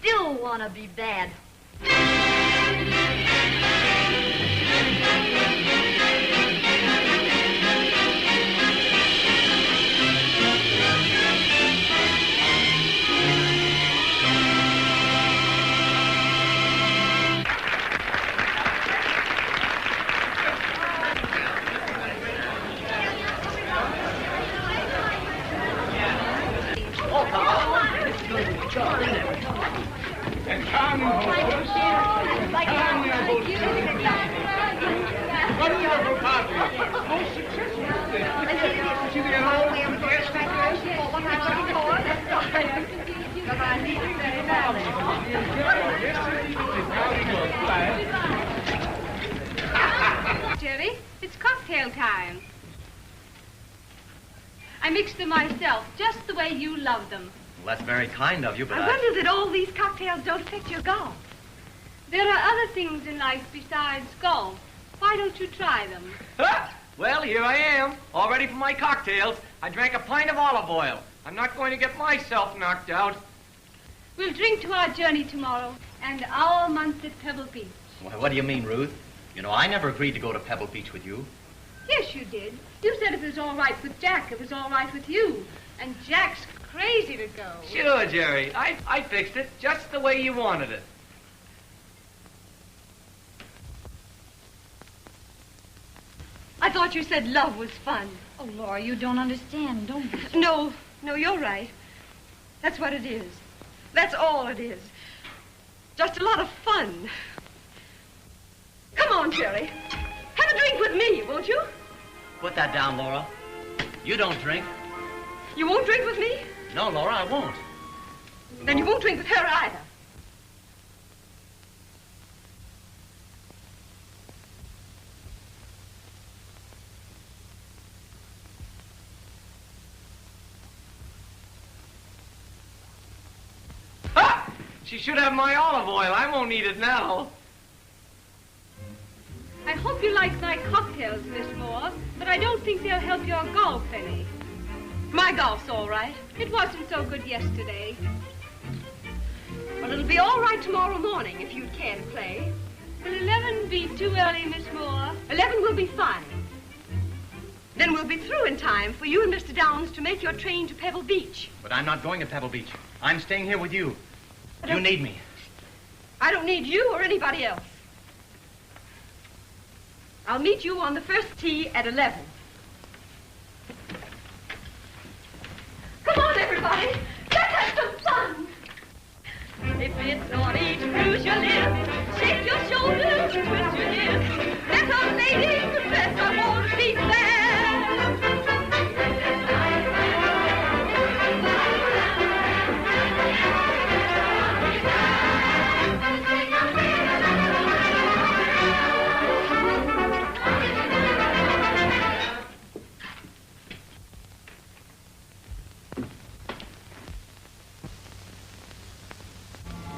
still want to be bad. Wonderful party. Most successful. See the Jerry, it's cocktail time. I mixed them myself, just the way you love them. Well, that's very kind of you, but I wonder that all these cocktails don't affect your golf. There are other things in life besides golf. Why don't you try them? Well, here I am, all ready for my cocktails. I drank a pint of olive oil. I'm not going to get myself knocked out. We'll drink to our journey tomorrow and our month at Pebble Beach. Well, what do you mean, Ruth? You know, I never agreed to go to Pebble Beach with you. Yes, you did. You said if it was all right with Jack, it was all right with you. And Jack's crazy to go. Sure, Jerry. I fixed it just the way you wanted it. I thought you said love was fun. Oh, Laura, you don't understand, don't you? No, you're right. That's what it is. That's all it is. Just a lot of fun. Come on, Jerry. Have a drink with me, won't you? Put that down, Laura. You don't drink. You won't drink with me? No, Laura, I won't. Then you won't drink with her either. Ha! She should have my olive oil. I won't need it now. I hope you like my cocktails, Miss Moore, but I don't think they'll help your golf any. My golf's all right. It wasn't so good yesterday. Well, it'll be all right tomorrow morning if you'd care to play. Will 11 be too early, Miss Moore? 11 will be fine. Then we'll be through in time for you and Mr. Downs to make your train to Pebble Beach. But I'm not going to Pebble Beach. I'm staying here with you. You need me. I don't need you or anybody else. I'll meet you on the first tee at 11. Come on, everybody. Let's have some fun. If it's naughty to bruise your lip, shake your shoulders, twist your hips. Let a lady confess I want to be fair.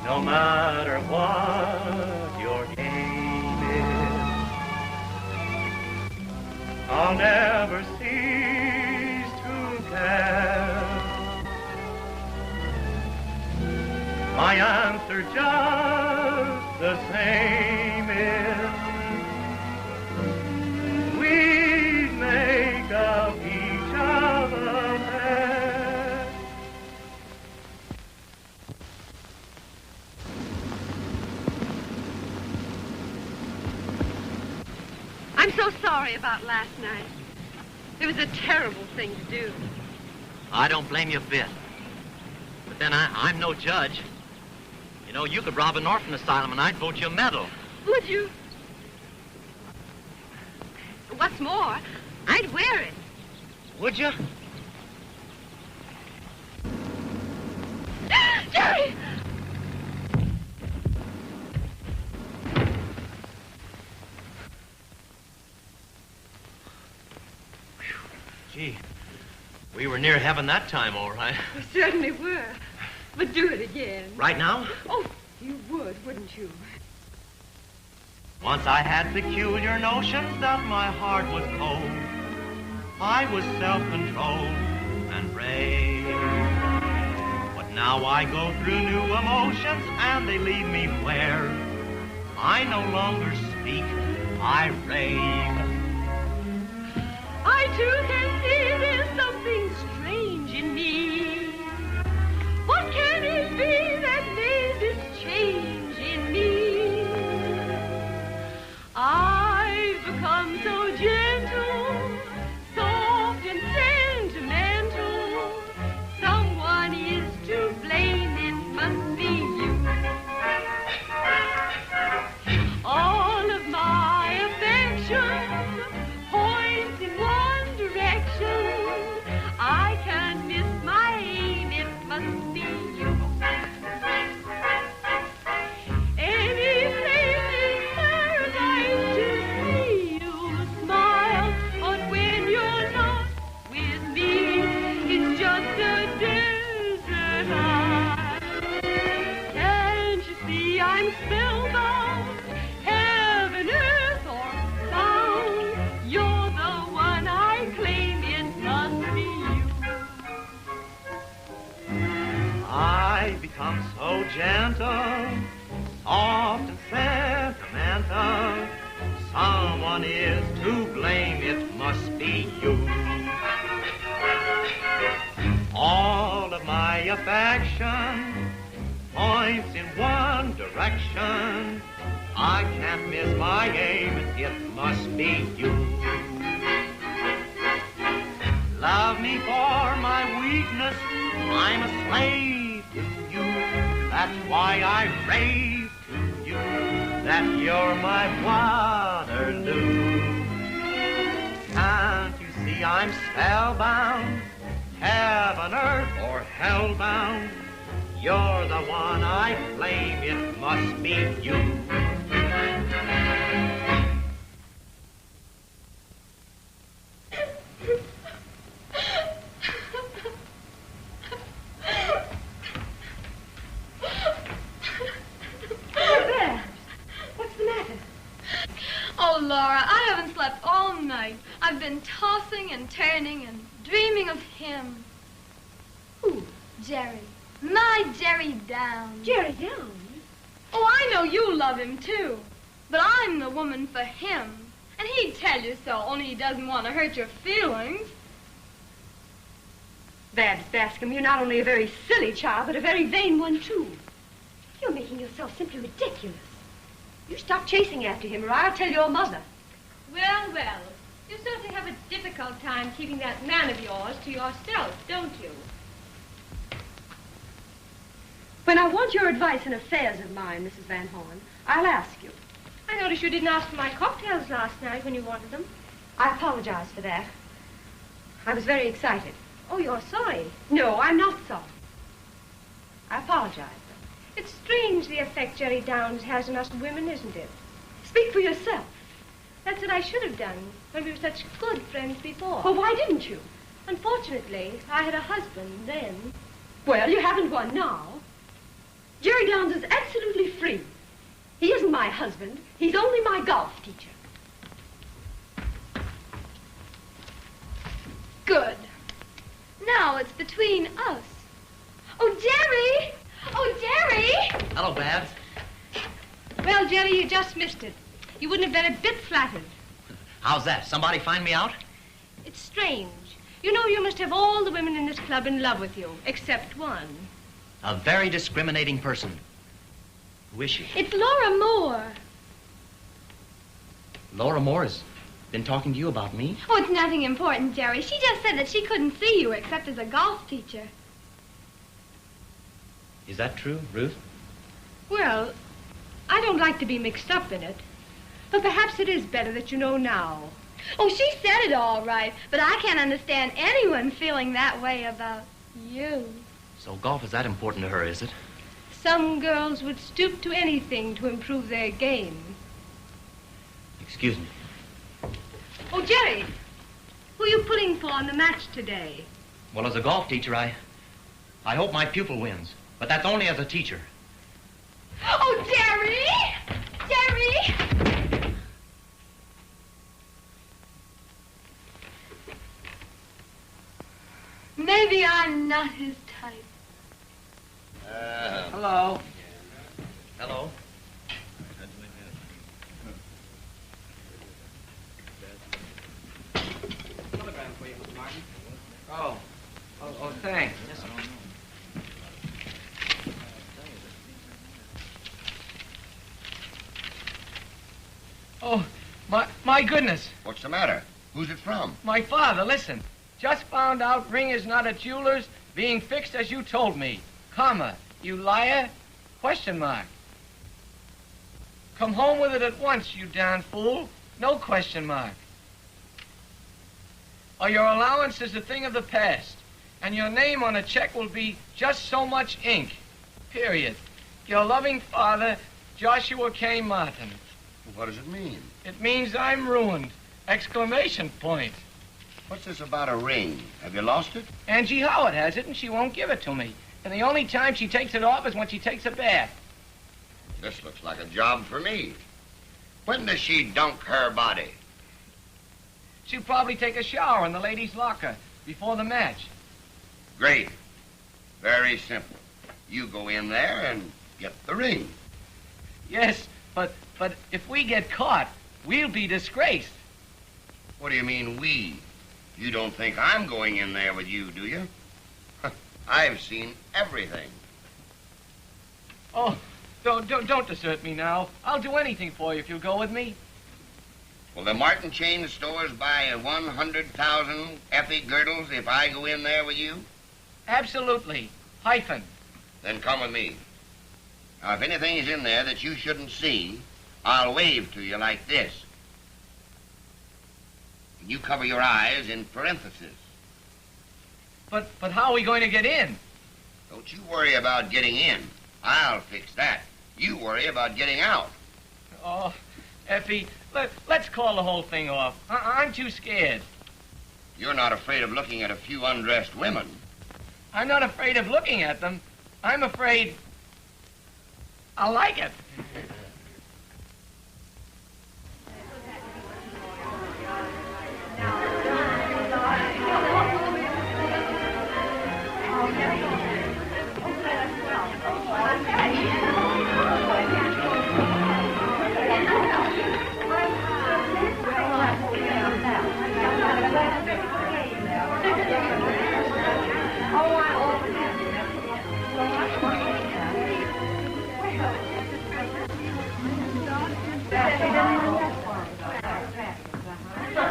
No matter what your game is, I'll never cease to care. My answer just the same is we make of each other pair. I'm so sorry about last night. It was a terrible thing to do. I don't blame you a bit. But then I'm no judge. You know, you could rob an orphan asylum and I'd vote you a medal. Would you? What's more, I'd wear it. Would you? Jerry! Gee, we were near heaven that time, all right. We certainly were. But do it again. Right now? Oh, you would, wouldn't you? Once I had peculiar notions that my heart was cold. I was self-controlled and brave. But Now I go through new emotions and they leave me where I no longer speak, I rave. I too can see there's something strange in me. What can it be that made this change in me? I've become so gentle, soft and sentimental. Someone is to blame, it must be you. All of my affection points in one direction. I can't miss my aim, it must be you. Any place in paradise to see you smile, but when you're not with me, it's just a desert isle. Can't you see I'm spellbound? Heaven, earth, or sound, you're the one I claim, it must be you. I become so gentle, soft and sentimental. Someone is to blame, it must be you. All of my affection points in one direction. I can't miss my aim, it must be you. Love me for my weakness, I'm a slave to you. That's why I rave to you, that you're my Waterloo. Can't you see I'm spellbound? Heaven, earth, or hellbound, you're the one I claim, it must be you. What's the matter? Oh, Laura, I haven't slept all night. I've been tossing and turning and dreaming of him. Who? Jerry. My Jerry Downs. Jerry Downs? Oh, I know you love him, too. But I'm the woman for him. And he'd tell you so, only he doesn't want to hurt your feelings. Babs Bascom, you're not only a very silly child, but a very vain one, too. You're making yourself simply ridiculous. You stop chasing after him, or I'll tell your mother. Well, well, you certainly have a difficult time keeping that man of yours to yourself, don't you? When I want your advice in affairs of mine, Mrs. Van Horn, I'll ask you. I noticed you didn't ask for my cocktails last night when you wanted them. I apologize for that. I was very excited. Oh, you're sorry. No, I'm not sorry. I apologize. It's strange the effect Jerry Downs has on us women, isn't it? Speak for yourself. That's what I should have done when we were such good friends before. Well, why didn't you? Unfortunately, I had a husband then. Well, you haven't one now. Jerry Downs is absolutely free. He isn't my husband. He's only my golf teacher. Good. Now it's between us. Oh, Jerry! Oh, Jerry! Hello, Babs. Well, Jerry, you just missed it. You wouldn't have been a bit flattered. How's that? Somebody find me out? It's strange. You know, you must have all the women in this club in love with you, except one. A very discriminating person. Who is she? It's Laura Moore. Laura Moore has been talking to you about me? Oh, it's nothing important, Jerry. She just said that she couldn't see you except as a golf teacher. Is that true, Ruth? Well, I don't like to be mixed up in it. But perhaps it is better that you know now. Oh, she said it all right, but I can't understand anyone feeling that way about you. So golf is that important to her, is it? Some girls would stoop to anything to improve their game. Excuse me. Oh, Jerry, who are you pulling for on the match today? Well, as a golf teacher, I hope my pupil wins. But that's only as a teacher. Oh, Jerry! Jerry! Maybe I'm not his type. Hello. Hello. Oh, thanks. Oh, my goodness. What's the matter? Who's it from? My father, listen. Just found out ring is not at jeweler's, being fixed as you told me. Comma, you liar? Question mark. Come home with it at once, you darn fool. No question mark. Or your allowance is a thing of the past, and your name on a check will be just so much ink. Period. Your loving father, Joshua K. Martin. What does it mean? It means I'm ruined. Exclamation point. What's this about a ring? Have you lost it? Angie Howard has it, and she won't give it to me. And the only time she takes it off is when she takes a bath. This looks like a job for me. When does she dunk her body? She'll probably take a shower in the ladies' locker before the match. Great. Very simple. You go in there and get the ring. Yes, but if we get caught, we'll be disgraced. What do you mean, we? You don't think I'm going in there with you, do you? I've seen everything. Oh, don't desert me now. I'll do anything for you if you'll go with me. Will the Martin chain stores buy 100,000 Effie girdles if I go in there with you? Absolutely. Hyphen. Then come with me. Now, if anything is in there that you shouldn't see, I'll wave to you like this. And you cover your eyes in parentheses. But how are we going to get in? Don't you worry about getting in. I'll fix that. You worry about getting out. Oh, Effie, let's call the whole thing off. I'm too scared. You're not afraid of looking at a few undressed women. I'm not afraid of looking at them. I'm afraid I'll like it.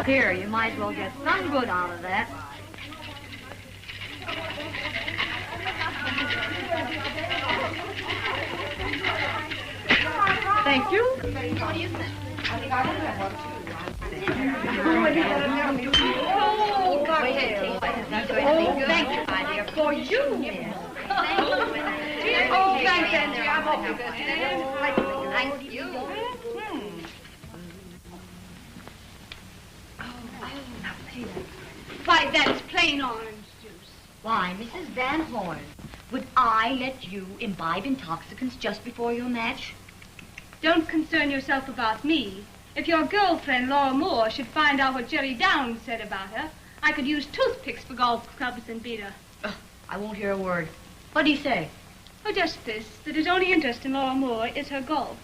Here, you might as well get some good out of that. Thank you. What do you think? Oh, cocktail. Oh, thank you, my dear. For you. Oh, thanks, Angie. I'm awfully good. Thank you. Why, that's plain orange juice. Why, Mrs. Van Horn, would I let you imbibe intoxicants just before your match? Don't concern yourself about me. If your girlfriend, Laura Moore, should find out what Jerry Downs said about her, I could use toothpicks for golf clubs and beat her. I won't hear a word. What do you say? Oh, just this, that his only interest in Laura Moore is her golf.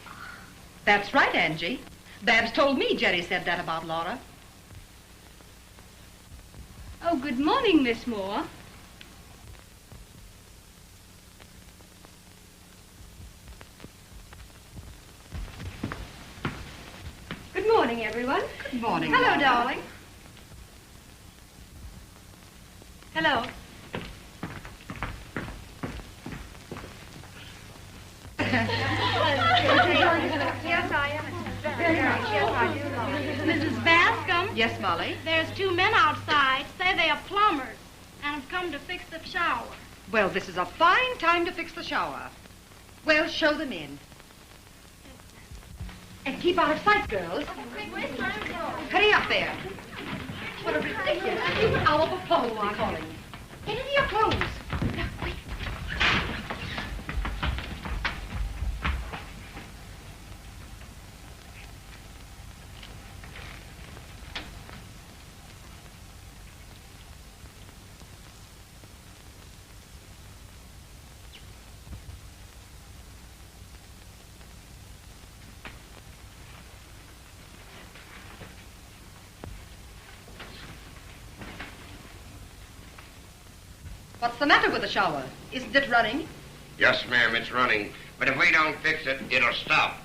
That's right, Angie. Babs told me Jerry said that about Laura. Oh, good morning, Miss Moore. Good morning, everyone. Good morning. Hello, Laura. darling. Hello. Yes, I am. Very much. Yes, I do. Mrs. Bascom, Yes, Molly? there's two men outside, say they are plumbers, and have come to fix the shower. Well, this is a fine time to fix the shower. Well, show them in. And keep out of sight, girls. Hurry up there. What a ridiculous hour of applause to be calling. Get into your clothes. What's the matter with the shower? Isn't it running? Yes, ma'am, it's running. But if we don't fix it, it'll stop.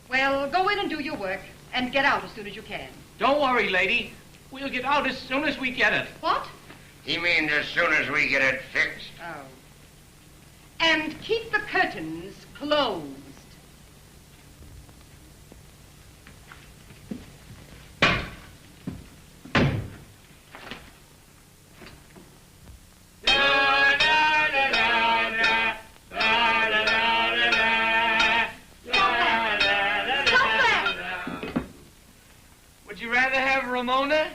Well, go in and do your work, and get out as soon as you can. Don't worry, lady. We'll get out as soon as we get it. What? He means as soon as we get it fixed. Oh. And keep the curtains closed. Would you rather have Ramona?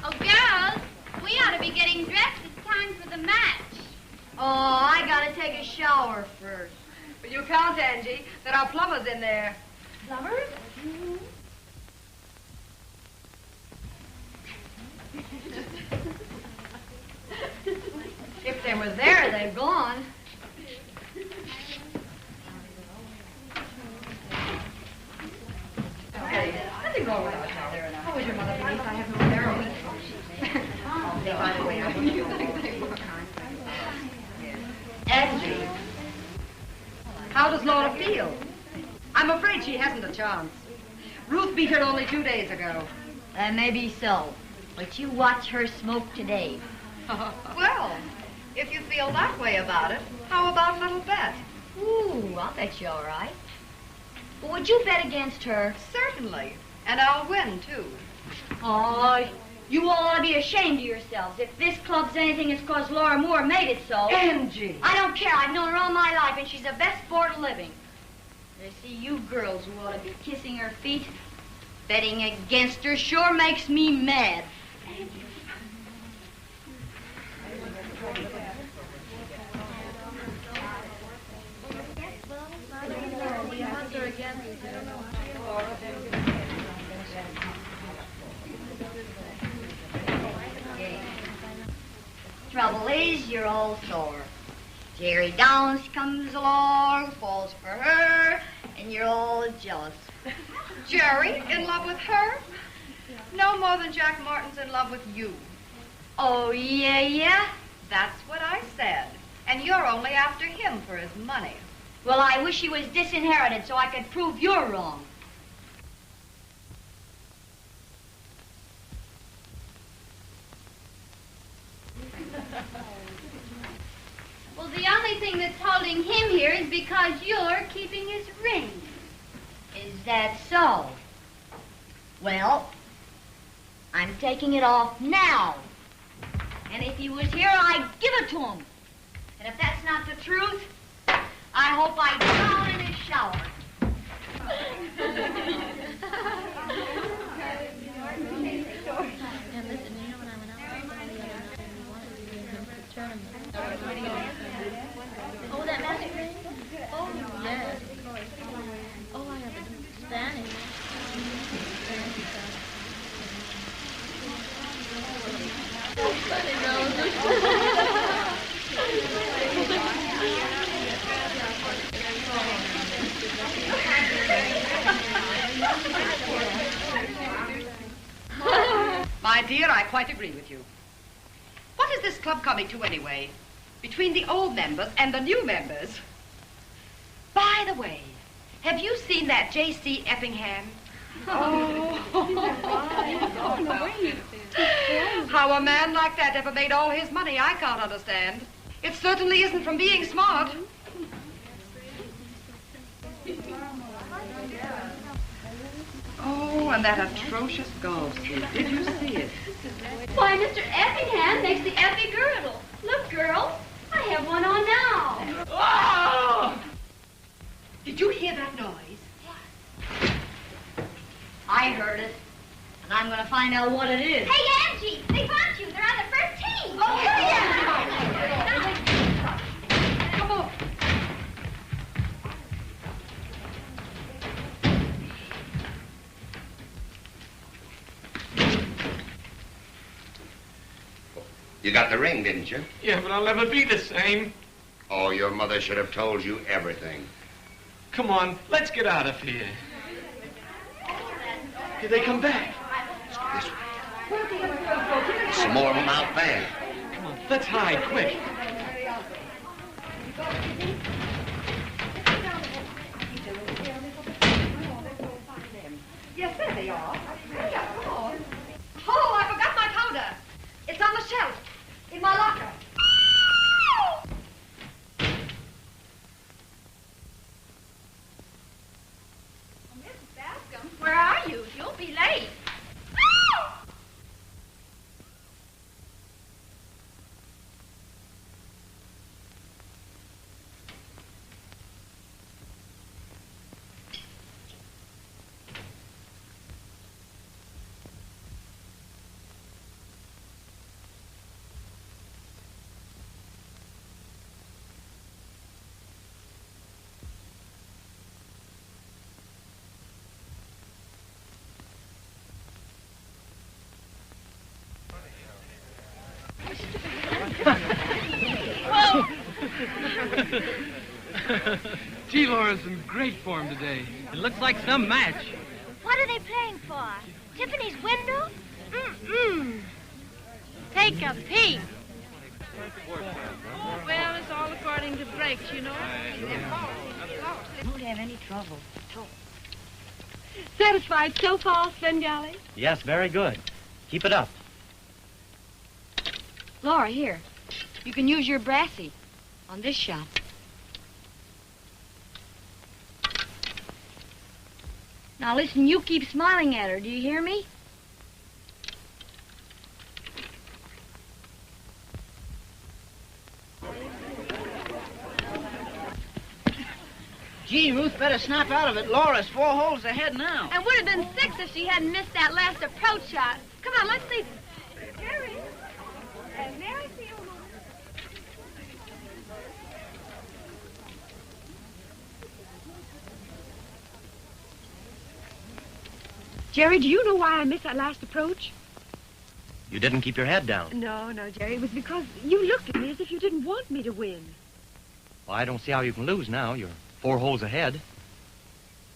Oh, girls, we ought to be getting dressed. It's time for the match. Oh, I gotta take a shower first. But you can't, Angie. There are plumbers in there. Plumbers? If they were there, they've gone. Okay, nothing wrong with our shower. How was your mother, Denise? I have no hair on it. By the way, I want you Angie, how does Laura feel? I'm afraid she hasn't a chance. Ruth beat her only 2 days ago. That may be so, but you watch her smoke today. Well, if you feel that way about it, how about a little bet? Ooh, I'll bet you all right. But would you bet against her? Certainly. And I'll win, too. Oh, you all ought to be ashamed of yourselves. If this club's anything, it's because Laura Moore made it so. Angie! I don't care. I've known her all my life, and she's the best sport living. I see you girls who ought to be kissing her feet. Betting against her sure makes me mad. Trouble is, you're all sore. Jerry Downs comes along, falls for her, and you're all jealous. Jerry, in love with her? No more than Jack Martin's in love with you. Oh, yeah? That's what I said. And you're only after him for his money. Well, I wish he was disinherited so I could prove you're wrong. Well, the only thing that's holding him here is because you're keeping his ring. Is that so? Well, I'm taking it off now. And if he was here, I'd give it to him. And if that's not the truth, I hope I drown in his shower. Oh, that magic ring? Oh, yes, of course. Oh, I have it in Spanish. My dear, I quite agree with you. What is this club coming to anyway? Between the old members and the new members? By the way, have you seen that J.C. Effingham? How a man like that ever made all his money, I can't understand. It certainly isn't from being smart. Oh, and that atrocious golf suit. Did you see it? Why, Mr. Effingham makes the Effie girdle. Look, girls, I have one on now. Oh! Did you hear that noise? I heard it, and I'm going to find out what it is. Hey, Angie, they got you. They're on the first team. Oh, yeah. Come on. You got the ring, didn't you? Yeah, but I'll never be the same. Oh, your mother should have told you everything. Come on, let's get out of here. Here they come back. Let's go this way. There's some more of them out there. Come on, let's hide, quick. Yes, there they are. Yeah, come on. Oh, I forgot my powder. It's on the shelf in my locker. Mrs. Bascom, where are you? You'll be late. Gee, Laura's in great form today. It looks like some match. What are they playing for? Tiffany's window? Mm-mm. Take a peek. Well, it's all according to breaks, you know. Won't have any trouble. Satisfied so far, Svengali? Yes, very good. Keep it up. Laura, here. You can use your brassy on this shot. Now listen, you keep smiling at her. Do you hear me? Gee, Ruth better snap out of it. Laura's 4 holes ahead now. And would have been 6 if she hadn't missed that last approach shot. Come on, let's see. Jerry. May I see you a moment? Jerry, do you know why I missed that last approach? You didn't keep your head down. No, Jerry. It was because you looked at me as if you didn't want me to win. Well, I don't see how you can lose now. You're 4 holes ahead.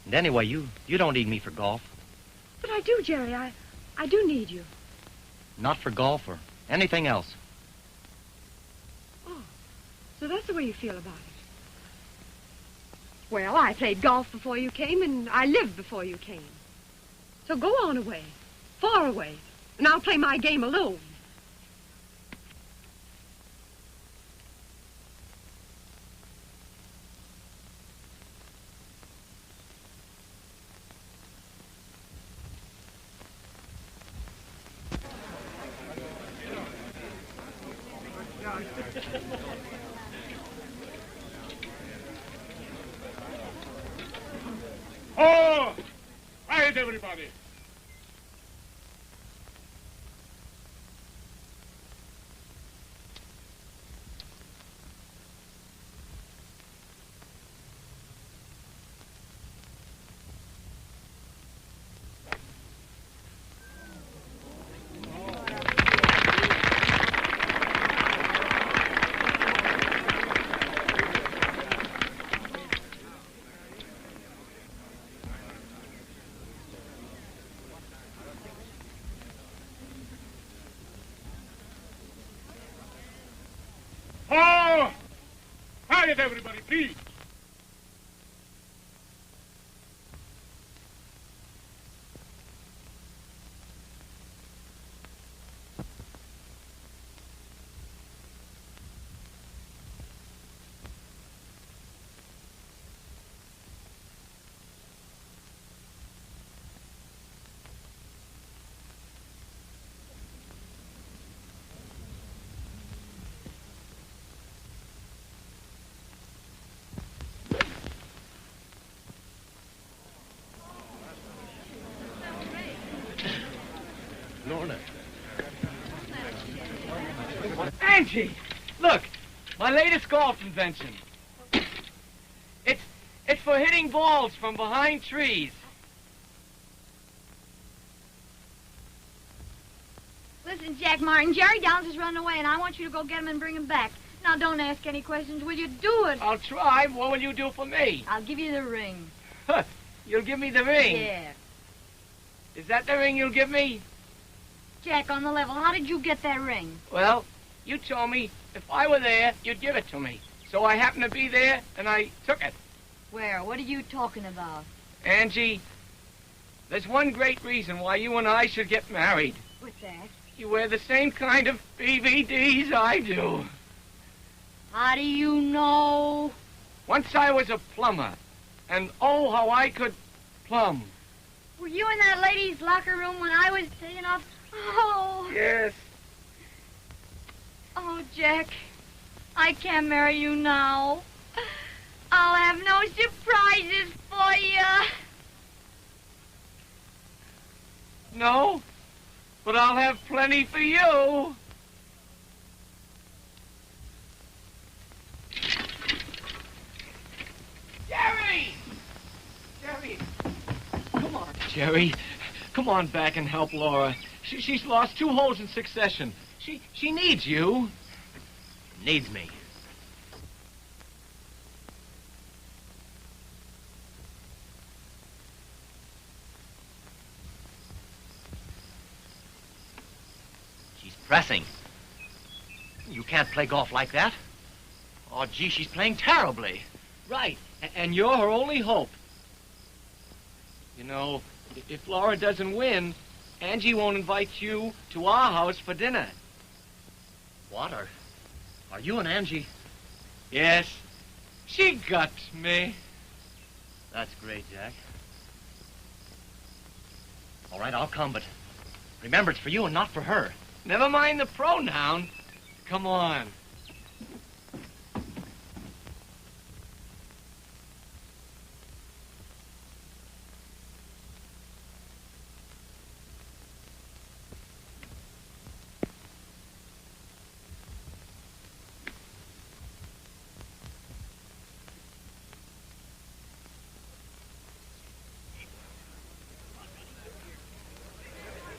And anyway, you don't need me for golf. But I do, Jerry. I do need you. Not for golf or anything else. Oh, so that's the way you feel about it. Well, I played golf before you came, and I lived before you came. So go on away, far away, and I'll play my game alone. Oh! Quiet, everybody. Oh! Quiet, everybody, please. Lorna. Angie, look, my latest golf invention. It's for hitting balls from behind trees. Listen, Jack Martin, Jerry Downs is running away, and I want you to go get him and bring him back. Now, don't ask any questions. Will you do it? I'll try. What will you do for me? I'll give you the ring. Huh, you'll give me the ring? Yeah. Is that the ring you'll give me? Jack, on the level, how did you get that ring? Well, you told me if I were there, you'd give it to me. So I happened to be there, and I took it. Where? What are you talking about? Angie, there's one great reason why you and I should get married. What's that? You wear the same kind of BVDs I do. How do you know? Once I was a plumber, and oh, how I could plumb. Were you in that lady's locker room when I was taking off? Oh. Yes. Oh, Jack, I can't marry you now. I'll have no surprises for you. No, but I'll have plenty for you. Jerry! Jerry! Come on, Jerry. Come on back and help Laura. She's lost 2 holes in succession. She needs you. Needs me. She's pressing. You can't play golf like that. Oh, gee, she's playing terribly. Right, and you're her only hope. You know, if Laura doesn't win, Angie won't invite you to our house for dinner. What? Are you and Angie? Yes, she got me. That's great, Jack. All right, I'll come, but remember, it's for you and not for her. Never mind the pronoun. Come on.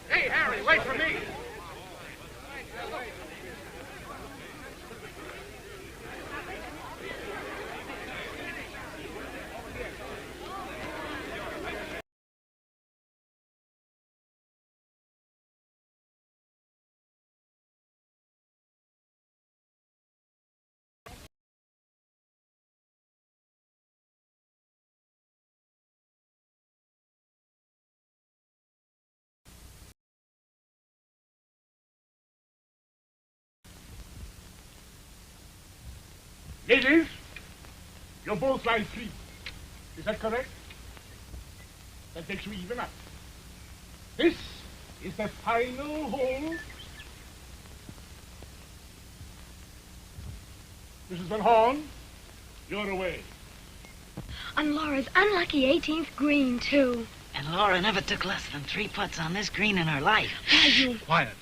Hey, Harry, wait for me. Ladies, you're both line 3. Is that correct? That makes you even up. This is the final hole. Mrs. Van Horn, you're away. On Laura's unlucky 18th green, too. And Laura never took less than 3 putts on this green in her life. Why, you... Quiet.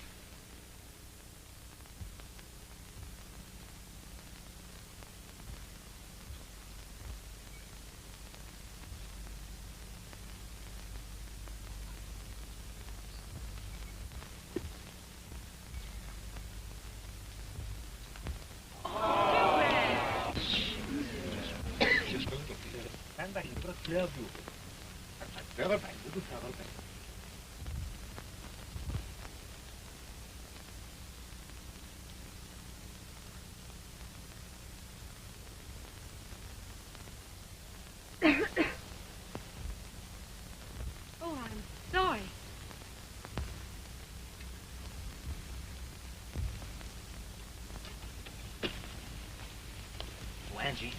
Oh, I'm sorry. Oh, Angie,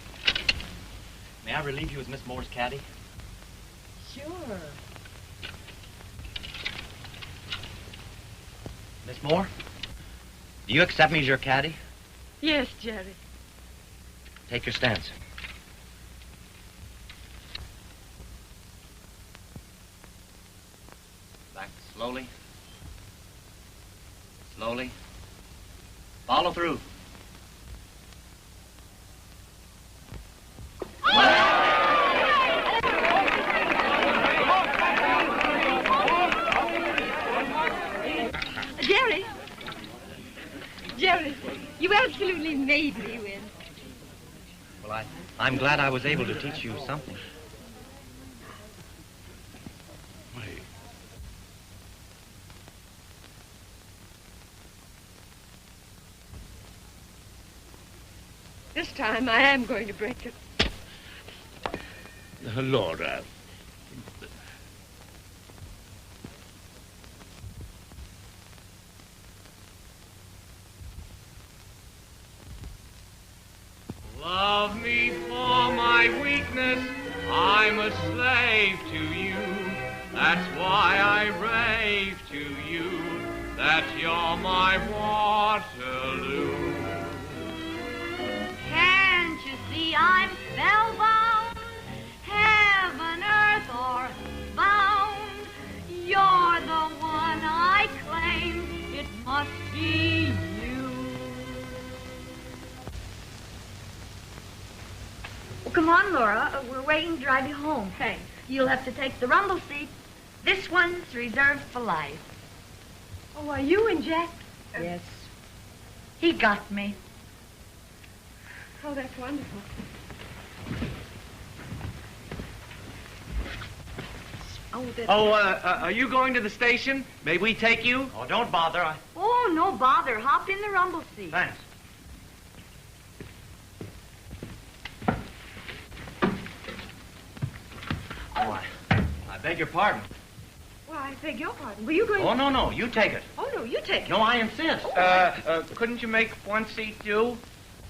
may I relieve you as Miss Moore's caddy? Sure. Miss Moore, do you accept me as your caddy? Yes, Jerry. Take your stance. Back slowly. Slowly. Follow through. Jerry! Jerry, you absolutely made me win. Well, I'm glad I was able to teach you something. this time I am going to break it. Laura. Love me for my weakness, I'm a slave to you. That's why I rave to you, that you're my Waterloo. Can't you see I'm spellbound? Heaven, earth, or bound. You're the one I claim. It must be you. Well, come on, Laura. We're waiting to drive you home. Thanks. You'll have to take the rumble seat. This one's reserved for life. Oh, are you and Jack? Yes. He got me. Oh, that's wonderful. Are you going to the station? May we take you? Oh, don't bother. Oh, no bother. Hop in the rumble seat. Thanks. Oh, I beg your pardon. Well, I beg your pardon. Were you going Oh, no, you take it. Oh, no, you take it. No, I insist. Couldn't you make one seat do?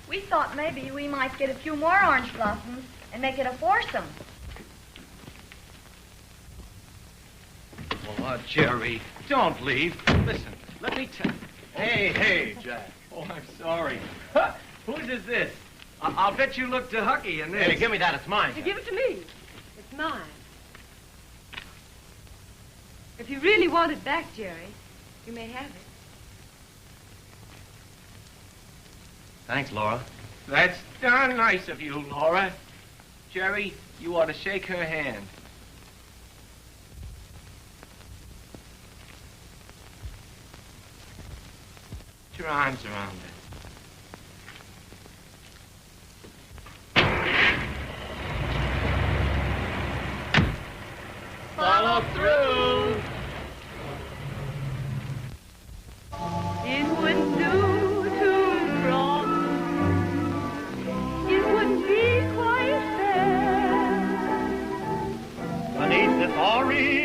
We thought maybe we might get a few more orange blossoms and make it a foursome. Oh, Jerry, don't leave. Listen, let me tell... Hey, Jack. Oh, I'm sorry. Whose is this? I'll bet you look to Hucky in this. Hey, give me that. It's mine. Give it to me. It's mine. If you really want it back, Jerry, you may have it. Thanks, Laura. That's darn nice of you, Laura. Jerry, you ought to shake her hand. Put your arms around her. Follow through. It wouldn't do to cross. It wouldn't be quite fair. Beneath this orange